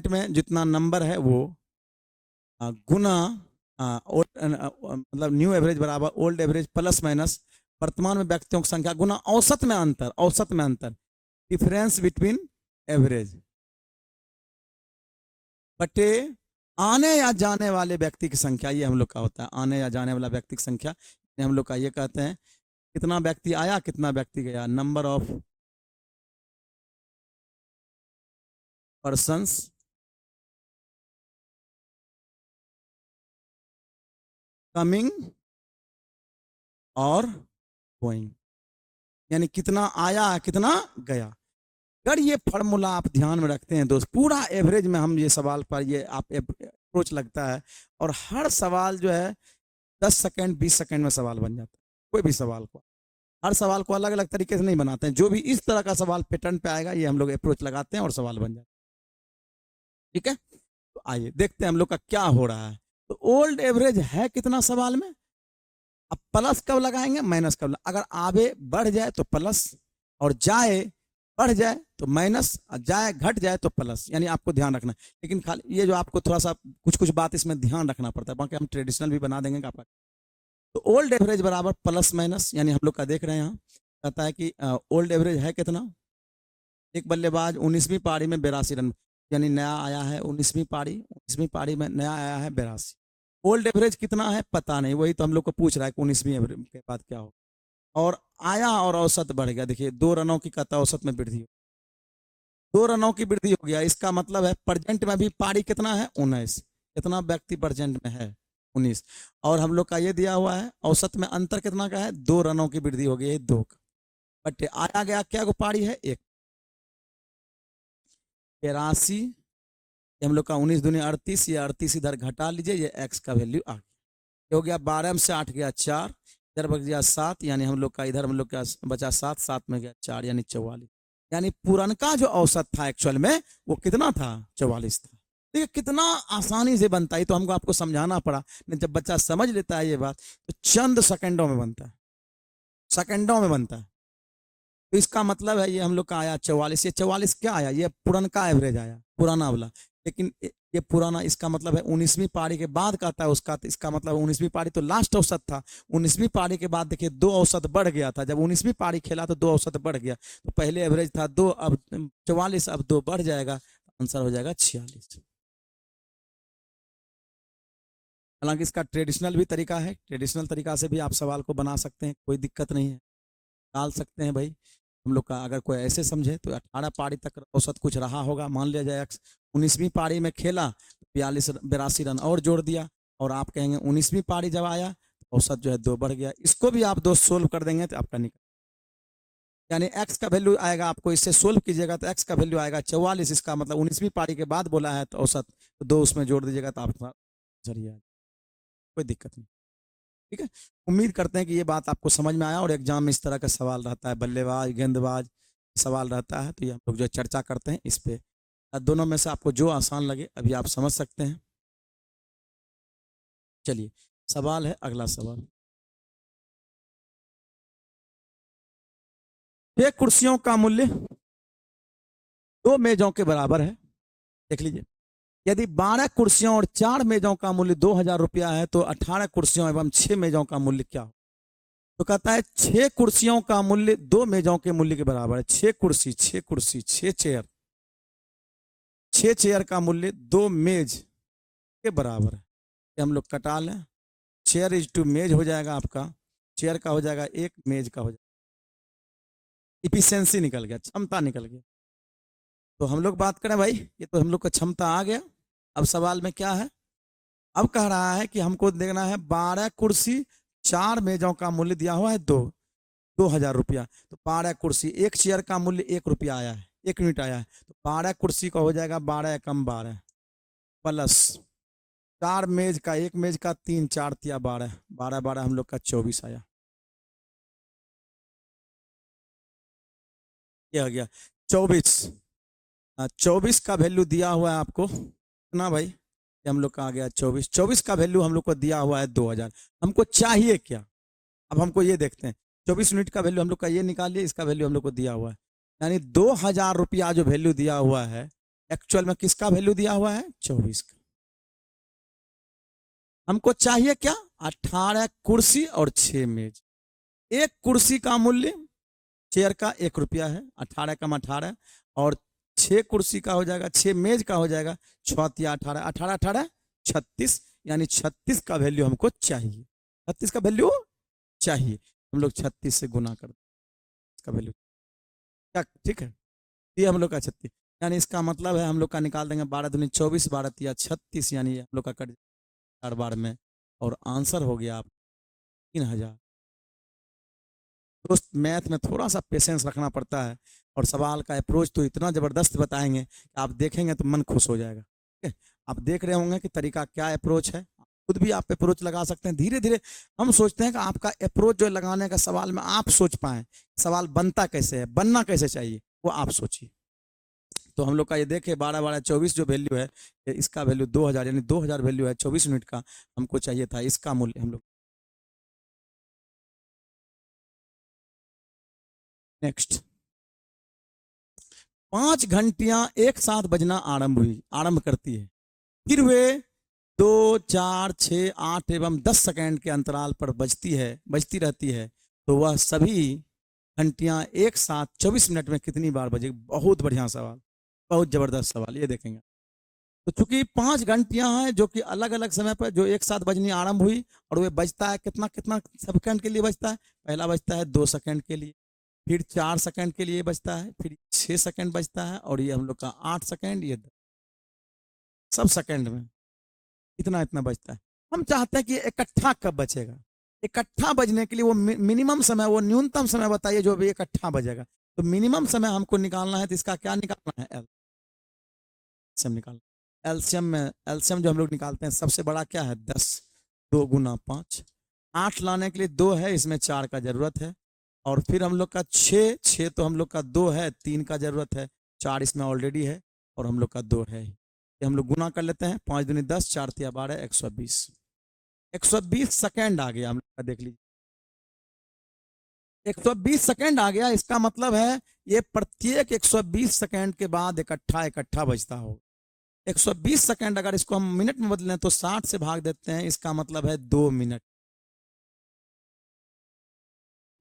में जितना नंबर है वो गुना मतलब न्यू एवरेज बराबर ओल्ड एवरेज प्लस माइनस वर्तमान में व्यक्तियों की संख्या गुना औसत में अंतर, डिफरेंस बिटवीन एवरेज बटे आने या जाने वाले व्यक्ति की संख्या, ये हम लोग का होता है आने या जाने वाला व्यक्ति की संख्या। हम लोग का ये कहते हैं कितना व्यक्ति आया कितना व्यक्ति गया, नंबर ऑफ पर्सन्स कमिंग और गोइंग, यानी कितना आया कितना गया। अगर ये फॉर्मूला आप ध्यान में रखते हैं दोस्त, पूरा एवरेज में हम ये सवाल पर ये आप अप्रोच लगता है, और हर सवाल जो है 10 सेकंड 20 सेकंड में सवाल बन जाता है। कोई भी सवाल को, हर सवाल को अलग अलग तरीके से नहीं बनाते हैं, जो भी इस तरह का सवाल पैटर्न पे आएगा ये हम लोग अप्रोच लगाते हैं और सवाल बन जाता है। ठीक है, तो आइए देखते हैं हम लोग का क्या हो रहा है। तो ओल्ड एवरेज है कितना सवाल में, अब प्लस कब लगाएंगे, माइनस कब अगर आगे बढ़ जाए तो प्लस, और जाए बढ़ जाए तो माइनस, जाए घट जाए तो प्लस, यानी आपको ध्यान रखना। लेकिन खाली ये जो आपको थोड़ा सा कुछ कुछ बात इसमें ध्यान रखना पड़ता है, बाकी हम ट्रेडिशनल भी बना देंगे आपका। तो ओल्ड एवरेज बराबर प्लस माइनस, यानी हम लोग का देख रहे हैं यहाँ कहता है कि ओल्ड एवरेज है कितना, एक बल्लेबाज 19वीं पारी में 82 रन, यानी नया आया है 19वीं पारी में नया आया है 82। ओल्ड एवरेज कितना है पता नहीं, वही तो हम लोग को पूछ रहा है कि 19वीं एवरेज के बाद क्या हो। और आया और औसत बढ़ गया, देखिए 2 रनों की कहता औसत में वृद्धि, 2 रनों की वृद्धि हो गया, इसका मतलब है प्रेजेंट में भी पारी कितना है 19, कितना व्यक्ति प्रेजेंट में है 19, और हम लोग का ये दिया हुआ है औसत में अंतर कितना का है, 2 रनों की वृद्धि हो गई है 2 का, बट आया गया क्या को पारी है 1, 83, हम लोग का 19 दूनी 38, ये 38 इधर घटा लीजिए, ये एक्स का वैल्यू आ गया, हो गया 12 में से 8 गया 4, इधर बच गया 7, यानी हम लोग का इधर हम लोग का बचा 7, 7 में गया 4, यानी 44, यानी पुरनका जो औसत था एक्चुअल में वो कितना था 44 था। देखिए कितना आसानी से बनता है, तो हमको आपको समझाना पड़ा, नहीं जब बच्चा समझ लेता है ये बात तो चंद सेकंडों में बनता है, सेकंडों में बनता है। तो इसका मतलब है ये हम लोग का आया 44, ये 44 क्या आया, ये पुराना एवरेज आया, पुराना वाला, लेकिन ये पुराना, इसका मतलब है 19वीं पारी के बाद का था उसका, तो इसका मतलब 19वीं पारी तो लास्ट औसत था, 19वीं पारी के बाद देखिए 2 औसत बढ़ गया था, जब 19वीं पारी खेला तो 2 औसत बढ़ गया, तो पहले एवरेज था 2, अब 44, अब 2 बढ़ जाएगा, आंसर हो जाएगा 46। हालांकि इसका ट्रेडिशनल भी तरीका है, ट्रेडिशनल तरीका से भी आप सवाल को बना सकते हैं, कोई दिक्कत नहीं है, डाल सकते हैं भाई। हम लोग का अगर कोई ऐसे समझे तो 18 पारी तक औसत कुछ रहा होगा, मान लिया जाए 19वीं पारी में खेला तो 82 रन और जोड़ दिया, और आप कहेंगे 19वीं पारी जब आया तो औसत जो है 2 बढ़ गया, इसको भी आप 2 सोल्व कर देंगे तो आपका निकल, यानी एक्स का वैल्यू आएगा, आपको इससे सोल्व कीजिएगा तो एक्स का वैल्यू आएगा 44, इसका मतलब 19वीं पारी के बाद बोला है तो औसत, तो 2 उसमें जोड़ दीजिएगा तो आपका जरिए, कोई दिक्कत नहीं। ठीक है, उम्मीद करते हैं कि ये बात आपको समझ में आया, और एग्जाम में इस तरह का सवाल रहता है, बल्लेबाज गेंदबाज सवाल रहता है, तो ये हम लोग जो चर्चा करते हैं इस पे, दोनों में से आपको जो आसान लगे अभी आप समझ सकते हैं। चलिए सवाल है, अगला सवाल, 6 कुर्सियों का मूल्य 2 मेजों के बराबर है, देख लीजिए, यदि 12 कुर्सियों और 4 मेजों का मूल्य 2000 रुपया है तो 18 कुर्सियों एवं 6 मेजों का मूल्य क्या हो। तो कहता है 6 कुर्सियों का मूल्य 2 मेजों के मूल्य के बराबर है, 6 कुर्सी 6 चेयर, 6 चेयर का मूल्य 2 मेज के बराबर है, ये हम लोग कटा लें, चेयर इज टू मेज हो जाएगा आपका, चेयर का हो जाएगा 1, मेज का हो जाएगा, इफिशियंसी निकल गया, क्षमता निकल गया। तो हम लोग बात करें भाई, ये तो हम लोग का क्षमता आ गया, अब सवाल में क्या है, अब कह रहा है कि हमको देखना है 12 कुर्सी 4 मेजों का मूल्य दिया हुआ है 2000 रुपया, तो 12 कुर्सी, एक चेयर का मूल्य 1 रुपया आया है, 1 यूनिट आया है, तो 12 कुर्सी का हो जाएगा 12 एकम 12 प्लस 4 मेज का, एक मेज का 3 4 तिया 12, 12 12 हम लोग का 24 आया, ये आ गया 24, 24 का वैल्यू दिया हुआ है आपको कितना भाई, ये हम लोग का आ गया 24, 24 का वैल्यू हम लोग को दिया हुआ है 2000, हमको चाहिए क्या, अब हमको ये देखते हैं, 24 यूनिट का वैल्यू हम लोग का ये निकालिए, इसका वैल्यू हम लोग को दिया हुआ है, यानी 2000 रुपया जो वैल्यू दिया हुआ है एक्चुअल में किसका वैल्यू दिया हुआ है 24 का, हमको चाहिए क्या 18 कुर्सी और 6 मेज, एक कुर्सी का मूल्य चेयर का 1 रुपया है, 18 कम 18, और 6 कुर्सी का हो जाएगा, 6 मेज का हो जाएगा 6 तिया 18, 18 18 36, यानी 36 का वैल्यू हमको चाहिए, 36 का वैल्यू चाहिए, हम लोग 36 से गुना कर इसका वैल्यू क्या, ठीक है, ये हम लोग का 36, यानी इसका मतलब है हम लोग का निकाल देंगे 12 दूनी 24, 12 तिया 36, यानी हम लोग का कट 4 बार में, और आंसर हो गया आप 3000। दोस्त मैथ में थोड़ा सा पेशेंस रखना पड़ता है, और सवाल का अप्रोच तो इतना ज़बरदस्त बताएंगे कि आप देखेंगे तो मन खुश हो जाएगा, ठीक है, आप देख रहे होंगे कि तरीका क्या अप्रोच है, खुद भी आप अप्रोच लगा सकते हैं, धीरे धीरे हम सोचते हैं कि आपका अप्रोच जो लगाने का सवाल में आप सोच पाएँ, सवाल बनता कैसे है, बनना कैसे चाहिए वो आप सोचिए। तो हम लोग का ये देखे 12 12 24 जो वैल्यू है, इसका वैल्यू 2000, यानी 2000 वैल्यू है 24 यूनिट का, हमको चाहिए था इसका मूल्य हम लोग नेक्स्ट, 5 घंटियां एक साथ बजना आरंभ करती है, फिर वे 2, 4, 6, 8 एवं 10 सेकंड के अंतराल पर बजती रहती है, तो वह सभी घंटियां एक साथ 24 मिनट में कितनी बार बजेगी? बहुत बढ़िया सवाल, बहुत जबरदस्त सवाल, ये देखेंगे। तो चूंकि 5 घंटियां हैं जो कि अलग अलग समय पर जो एक साथ बजनी आरंभ हुई, और वे बजता है कितना कितना सेकंड के लिए बजता है? पहला बजता है 2 सेकंड के लिए, फिर 4 सेकंड के लिए बजता है, फिर 6 सेकंड बजता है, और ये हम लोग का 8 सेकंड, ये सब सेकंड में इतना इतना बजता है। हम चाहते हैं कि इकट्ठा कब बचेगा? इकट्ठा बजने के लिए वो मिनिमम समय, वो न्यूनतम समय बताइए जो भी इकट्ठा बजेगा। तो मिनिमम समय हमको निकालना है, तो इसका क्या निकालना है? एलसीएम निकालना। एलसीएम जो हम लोग निकालते हैं, सबसे बड़ा क्या है? 10, 2 गुना 5, 8 लाने के लिए 2 है, इसमें 4 का जरूरत है, और फिर हम लोग का 6 तो हम लोग का 2 है, 3 का जरूरत है, 4 इसमें ऑलरेडी है, और हम लोग का 2 है। ये हम लोग गुना कर लेते हैं, 5 दूनी 10, 4 तिया 12, 120। 120 सेकंड आ गया हम लोग का, देख लीजिए 120 सेकंड आ गया। इसका मतलब है ये प्रत्येक 120 सेकंड के बाद इकट्ठा बजता हो। 120 सेकंड अगर इसको हम मिनट में बदलें तो 60 से भाग देते हैं, इसका मतलब है 2 मिनट।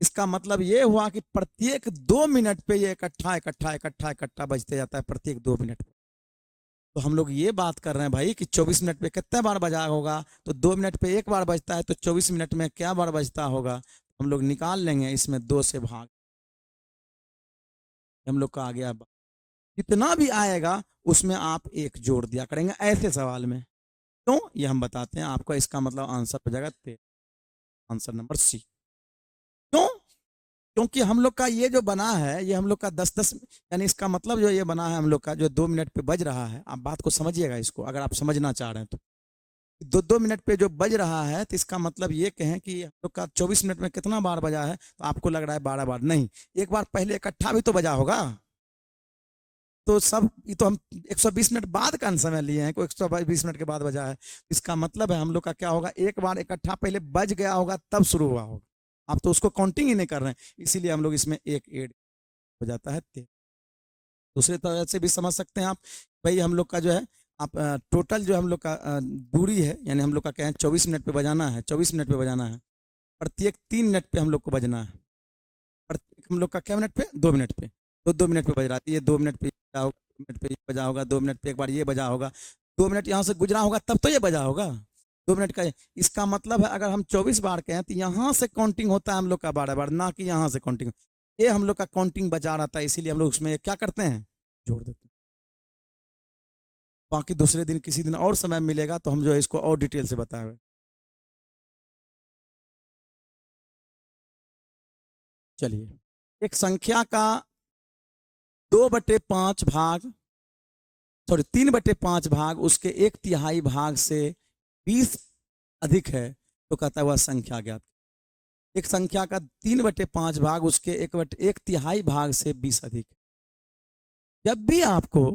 इसका मतलब ये हुआ कि प्रत्येक 2 मिनट पे ये इकट्ठा बजते जाता है, प्रत्येक 2 मिनट पे। तो हम लोग ये बात कर रहे हैं भाई कि 24 मिनट पे कितने बार बजा होगा? तो 2 मिनट पे एक बार बजता है, तो 24 मिनट में क्या बार बजता होगा? हम लोग निकाल लेंगे, इसमें 2 से भाग, हम लोग का आ गया। जितना भी आएगा उसमें आप 1 जोड़ दिया करेंगे ऐसे सवाल में। तो ये हम बताते हैं आपको, इसका मतलब आंसर हो जाएगा 13, आंसर नंबर सी। क्यों? क्योंकि हम लोग का ये जो बना है, ये हम लोग का 10-10, यानी इसका मतलब जो ये बना है हम लोग का, जो 2 मिनट पे बज रहा है, आप बात को समझिएगा इसको, अगर आप समझना चाह रहे हैं तो 2-2 मिनट पे जो बज रहा है, तो इसका मतलब ये कहें कि हम लोग का 24 मिनट में कितना बार बजा है? तो आपको लग रहा है 12 बार, नहीं, एक बार पहले इकट्ठा भी तो बजा होगा। तो सब ये तो हम 120 मिनट बाद का समय लिए हैं, कोई 120 मिनट के बाद बजा है। इसका मतलब है हम लोग का क्या होगा? एक बार इकट्ठा पहले बज गया होगा, तब शुरू हुआ होगा। आप तो उसको काउंटिंग ही नहीं कर रहे हैं, इसीलिए हम लोग इसमें 1 ऐड हो जाता है 13। दूसरे तरह से भी समझ सकते हैं आप, भाई हम लोग का जो है, आप टोटल जो हम लोग का दूरी है, यानी हम लोग का क्या है, 24 मिनट पे बजाना है, 24 मिनट पे बजाना है, प्रत्येक 3 मिनट पे हम लोग को बजना है, प्रत्येक हम लोग का क्या मिनट पे? 2 मिनट पे, तो 2 मिनट पे बज रहा है, ये 2 मिनट पे बजा होगा, 2 मिनट पे ये बजा होगा, 2 मिनट पे एक बार ये बजा होगा, 2 मिनट यहाँ से गुजरा होगा, तब तो ये बजा होगा 2 मिनट का। इसका मतलब है अगर हम 24 बार कहें तो यहाँ से काउंटिंग होता है हम लोग का 12 बार, ना कि यहाँ से काउंटिंग। ये हम लोग का काउंटिंग बचा रहता है, इसीलिए हम लोग उसमें क्या करते हैं? जोड़ देते हैं। बाकी दूसरे दिन किसी दिन और समय मिलेगा तो हम जो है इसको और डिटेल से बताएंगे। चलिए, एक संख्या का 2/5 भाग, सॉरी 3/5 भाग उसके 1/3 भाग से 20 अधिक है, तो कहता है वह संख्या ज्ञात। एक संख्या का 3/5 भाग उसके 1/1/3 भाग से 20 अधिक। जब भी आपको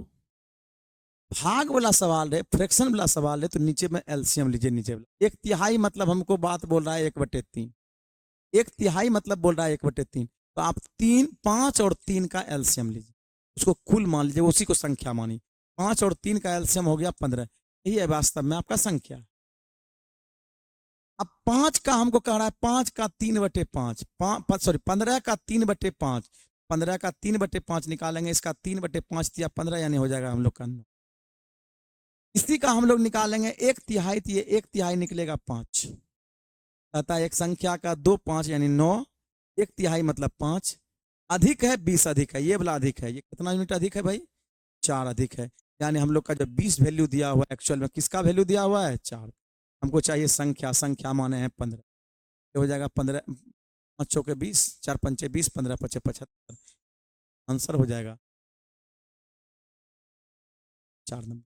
भाग वाला सवाल है, फ्रैक्शन वाला सवाल है, तो नीचे में एलसीएम लीजिए। नीचे वाला 1/3 मतलब हमको बात बोल रहा है 1/3, 1/3 मतलब बोल रहा है 1/3, तो आप 3, 5 और 3 का एलसीएम लीजिए, उसको कुल मान लीजिए, उसी को संख्या मानी। 5 और 3 का एलसीएम हो गया 15, यही है वास्तव में आपका संख्या। अब 5 का हमको कह रहा है 5 का 3/5, सॉरी 15 का 3/5, 15 का 3/5 निकालेंगे, इसका 3/5 या 15, यानी हो जाएगा हम लोग का 9। इसी का हम लोग निकालेंगे 1/3, तो ये 1/3 निकलेगा 5। कहता है एक संख्या का 2, 5 यानी 9, 1/3 मतलब 5, अधिक है 20 अधिक है, ये वाला अधिक है। ये कितना यूनिट अधिक है भाई? 4 अधिक है, यानी हम लोग का जो 20 वैल्यू दिया हुआ है, एक्चुअल में किसका वैल्यू दिया हुआ है? 4। हमको चाहिए संख्या, संख्या माने हैं 15, ये हो जाएगा 15, 5 चौके 20, 4 पंचे 20, 15 पचे 75, आंसर हो जाएगा 4 नंबर।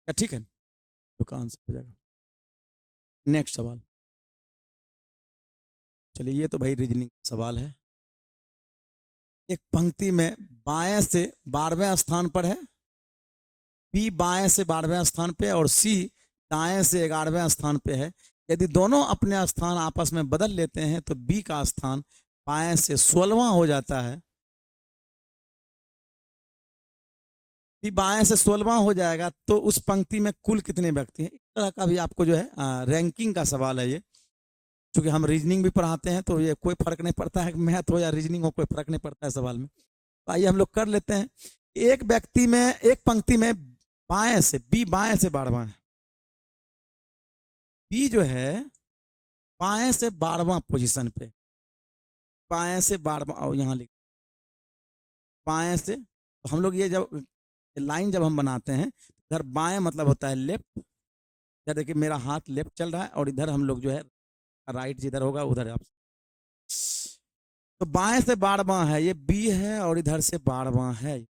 क्या ठीक है? तो का आंसर हो जाएगा। नेक्स्ट सवाल, चलिए ये तो भाई रीजनिंग सवाल है। एक पंक्ति में बाएं से 12वें स्थान पर है, बी बाएं से 12वें स्थान पे, और सी दाएं से 11वें स्थान पे है। यदि दोनों अपने स्थान आपस में बदल लेते हैं तो बी का स्थान बाएं से 16वां हो जाता है, बी बाएं से 16वां हो जाएगा तो उस पंक्ति में कुल कितने व्यक्ति हैं, इस तरह का भी आपको जो है रैंकिंग का सवाल है ये। क्योंकि हम रीजनिंग भी पढ़ाते हैं तो ये कोई फर्क नहीं पड़ता है, मैथ हो या रीजनिंग हो कोई फर्क नहीं पड़ता है सवाल में। तो आइए हम लोग कर लेते हैं। एक व्यक्ति में, एक पंक्ति में बाएं से, बी बाएं से 12वां है, बी जो है बाएं से 12वां पोजीशन पे, बाएं से 12वां, और यहाँ लिख बाएं से। तो हम लोग ये जब लाइन जब हम बनाते हैं, इधर बाएं मतलब होता है लेफ्ट, इधर देखिए मेरा हाथ लेफ्ट चल रहा है और इधर हम लोग जो है राइट जिधर होगा उधर आप। तो बाएं से 12वां है, ये बी है, और इधर से 12वां है,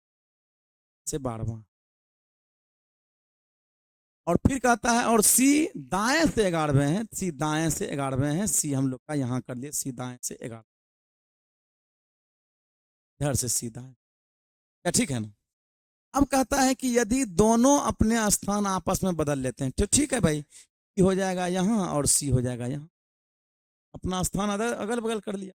से 12वां। और फिर कहता है और सी दाएं से 11वें है, सी दाएं से 11वें है, सी हम लोग का यहां कर लिए, सी दाएं से 11, इधर से सी दाएं, क्या ठीक है ना। अब कहता है कि यदि दोनों अपने स्थान आपस में बदल लेते हैं तो ठीक है भाई, सी हो जाएगा यहाँ और सी हो जाएगा यहाँ, अपना स्थान अगल बगल कर लिया।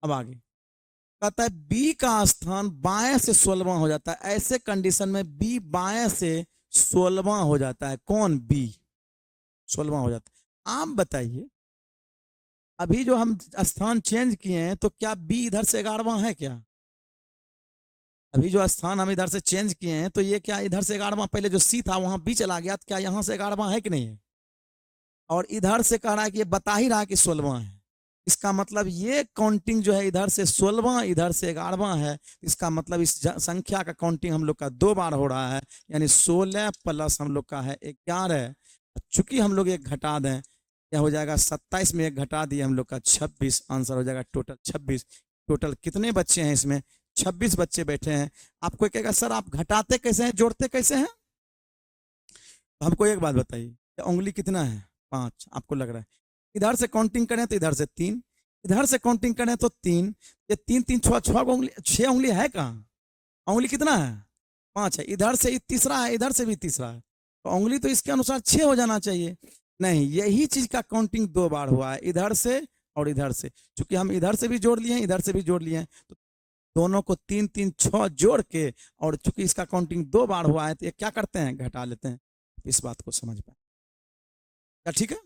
अब आगे कहता है बी का स्थान बाएं से 16वां हो जाता है, ऐसे कंडीशन में बी बाएं से 16वां हो जाता है। कौन? बी 16वां हो जाता है। आप बताइए, अभी जो हम स्थान चेंज किए हैं तो क्या बी इधर से 11वां है क्या? अभी जो स्थान हम इधर से चेंज किए हैं तो ये क्या इधर से 11वां, पहले जो सी था वहां बी चला गया, तो क्या यहां से 11वां है कि नहीं है? और इधर से कह रहा है कि ये बता ही रहा है कि 16वां है, इसका मतलब ये काउंटिंग जो है इधर से 16वां इधर से 11वां है, इसका मतलब इस संख्या का काउंटिंग हम लोग का 2 बार हो रहा है, यानी 16 प्लस हम लोग का है 11। चूंकि हम लोग एक घटा दें, क्या हो जाएगा 27 में एक घटा दिए हम लोग का 26, आंसर हो जाएगा टोटल 26। टोटल कितने बच्चे हैं इसमें? 26 बच्चे बैठे हैं। आपको कहेगा सर आप घटाते कैसे हैं, जोड़ते कैसे हैं? तो हमको एक बात बताइए, उंगली कितना है? 5 आपको लग रहा है। इधर से काउंटिंग करें तो इधर से 3, इधर से काउंटिंग करें तो 3, ये 3 3 6 उंगली, 6 उंगली है कहाँ? उंगली कितना है? 5 है। इधर से तीसरा है, इधर से भी तीसरा है, तो उंगली तो इसके अनुसार 6 हो जाना चाहिए। नहीं, यही चीज का काउंटिंग 2 बार हुआ है, इधर से और इधर से। चूंकि हम इधर से भी जोड़ लिए हैं, इधर से भी जोड़ लिए हैं, तो दोनों को 3 3 6 जोड़ के, और चूंकि इसका काउंटिंग 2 बार हुआ है तो ये क्या करते हैं, घटा लेते हैं। इस बात को समझ पाए क्या? ठीक है,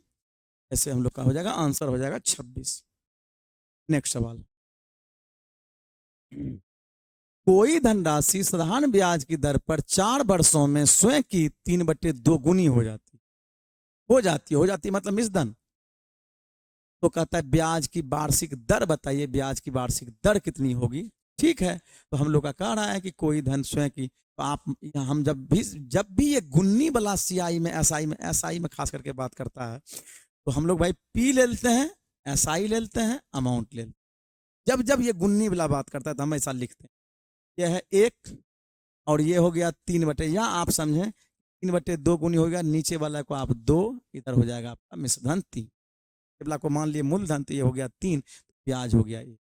ऐसे हम लोग का हो जाएगा, आंसर हो जाएगा 26। नेक्स्ट सवाल, कोई धनराशि साधारण ब्याज की दर पर 4 वर्षों में स्वयं की 3/2 गुनी हो जाती मतलब मिस धन। तो कहता है ब्याज की वार्षिक दर बताइए, ब्याज की वार्षिक दर कितनी होगी? ठीक है, तो हम लोग का कह रहा है कि कोई धन स्वयं की, तो आप हम जब भी ये गुन्नी वाला सीआई में एसआई में खास करके बात करता है, तो हम लोग भाई पी ले लेते हैं, एसआई ले लेते हैं, अमाउंट ले लेते हैं। जब ये गुन्नी वाला बात करता है तो हम ऐसा लिखते हैं, यह है 1 और ये हो गया 3/, या आप समझें 3/2 गुनी हो गया, नीचे वाला को आप 2, इधर हो जाएगा आपका मिश्र धन 3, वाला को मान लिए मूलधन, तो ये हो गया 3, ब्याज हो गया 1,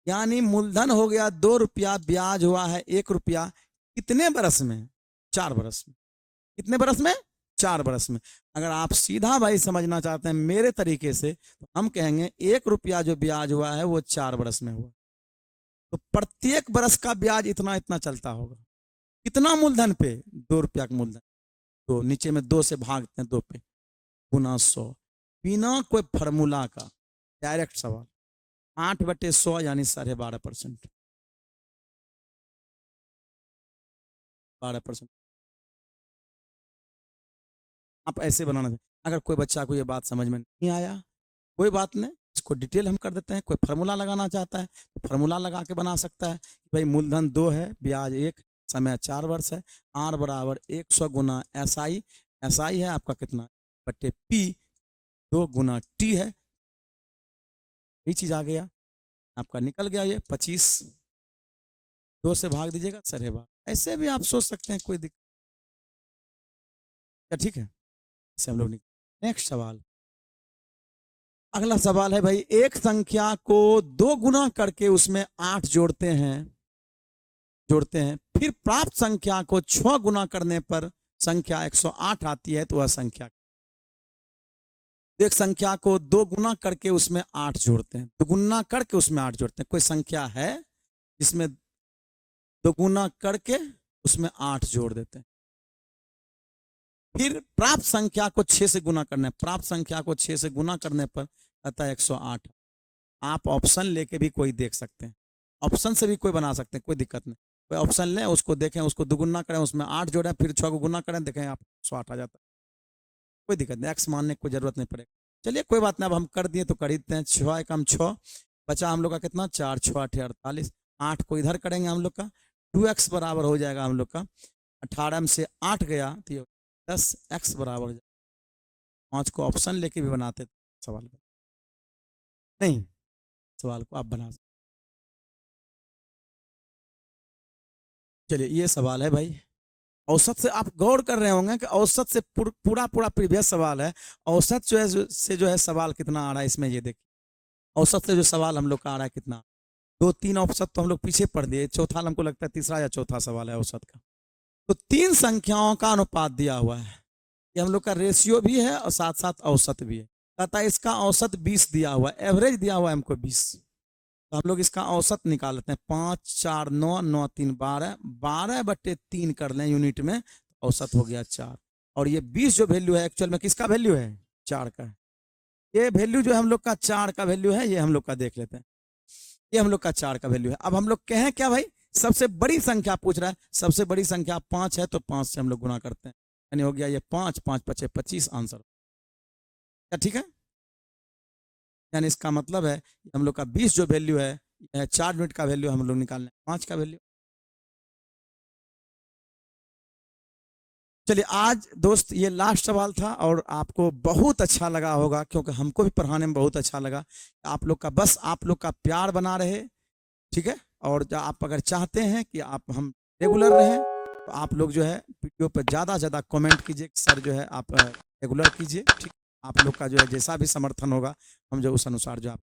यानी मूलधन हो गया 2 रुपया, ब्याज हुआ है 1 रुपया। कितने बरस में? 4 बरस में। कितने बरस में? 4 बरस में। अगर आप सीधा भाई समझना चाहते हैं मेरे तरीके से, तो हम कहेंगे 1 रुपया जो ब्याज हुआ है वो 4 बरस में हुआ, तो प्रत्येक बरस का ब्याज इतना इतना चलता होगा। कितना मूलधन पे? 2 रुपया का मूलधन, तो नीचे में 2 से भागते हैं, 2 पे गुना 100, बिना कोई फॉर्मूला का, डायरेक्ट सवाल। 8/100 यानी 12.5%, 12%। आप ऐसे बनाना चाहिए। अगर कोई बच्चा को ये बात समझ में नहीं आया, कोई बात नहीं, इसको डिटेल हम कर देते हैं। कोई फार्मूला लगाना चाहता है तो फार्मूला लगा के बना सकता है कि भाई मूलधन 2 है, ब्याज 1, समय 4 वर्ष है, R बराबर 100 गुना SI, SI है आपका कितना बट्टे P, 2 गुना T है, यही चीज आ गया आपका, निकल गया ये 25, 2 से भाग दीजिएगा, सर बात। ऐसे भी आप सोच सकते हैं, कोई दिक्कत क्या? ठीक है, ऐसे हम लोग नेक्स्ट सवाल। अगला सवाल है भाई, एक संख्या को 2 गुना करके उसमें 8 जोड़ते हैं, फिर प्राप्त संख्या को 6 गुना करने पर संख्या 108 आती है, तो वह संख्या। एक संख्या को 2 गुना करके उसमें 8 जोड़ते हैं, 2 गुना करके उसमें 8 जोड़ते हैं। कोई संख्या है जिसमें 2 गुना करके उसमें 8 जोड़ देते हैं। फिर प्राप्त संख्या को 6 से गुना करना है, प्राप्त संख्या को 6 से गुना करने पर आता है 108। आप ऑप्शन लेके भी कोई देख सकते हैं, ऑप्शन से भी कोई बना सकते हैं, कोई दिक्कत नहीं। कोई ऑप्शन लें, उसको देखें, उसको दुगुना करें, उसमें 8 जोड़ें, फिर 6 को गुना करें, देखें आप 108 आ जाता है। कोई दिक्कत नहीं, एक्स मानने की कोई जरूरत नहीं पड़ेगा। चलिए कोई बात नहीं, अब हम कर दिए तो कर ही देते हैं। 6 एकम 6, बचा हम लोग का कितना 4, 6 8 48। 8 को इधर करेंगे हम लोग का, 2x बराबर हो जाएगा हम लोग का 18 में से 8 गया तो ये 10x बराबर हो जाएगा। 5 को ऑप्शन लेके भी बनाते सवाल नहीं, सवाल को आप बना सकते। चलिए ये सवाल है भाई, औसत से आप गौर कर रहे होंगे कि औसत से पूरा पूरा प्रीवियस सवाल है। औसत जो है सवाल कितना आ रहा है इसमें, ये देखिए औसत से जो सवाल हम लोग का आ रहा है कितना। 2-3 औसत तो हम लोग पीछे पढ़ दिए, चौथा हमको लगता है तीसरा या चौथा सवाल है औसत का। तो 3 संख्याओं का अनुपात दिया हुआ है, ये हम लोग का रेशियो भी है और साथ साथ औसत भी है। कहता है इसका औसत 20 दिया हुआ है, एवरेज दिया हुआ है हमको 20। तो हम लोग इसका औसत निकाल लेते हैं। 5 4 9 9 3 12, 12/3 कर लें यूनिट में, औसत हो गया 4। और ये 20 जो वैल्यू है एक्चुअल में किसका वैल्यू है, 4 का है। ये वैल्यू जो हम लोग का 4 का वैल्यू है, ये हम लोग का देख लेते हैं। ये हम लोग का 4 का वैल्यू है। अब हम लोग कहें क्या भाई, सबसे बड़ी संख्या पूछ रहा है, सबसे बड़ी संख्या 5 है तो 5 से हम लोग गुना करते हैं, यानी हो गया ये 5 5 5 25 आंसर। क्या ठीक है? यानी इसका मतलब है हम लोग का 20 जो वैल्यू है, 4 यूनिट का वैल्यू हम लोग निकालने 5 का वैल्यू। चलिए आज दोस्त ये लास्ट सवाल था और आपको बहुत अच्छा लगा होगा, क्योंकि हमको भी पढ़ाने में बहुत अच्छा लगा। आप लोग का बस आप लोग का प्यार बना रहे, ठीक है। और आप अगर चाहते हैं कि आप हम रेगुलर रहें तो आप लोग जो है वीडियो पर ज़्यादा से ज़्यादा कमेंट कीजिए, सर जो है आप रेगुलर कीजिए, ठीक। आप लोग का जो है जैसा भी समर्थन होगा हम जो उस अनुसार जो आप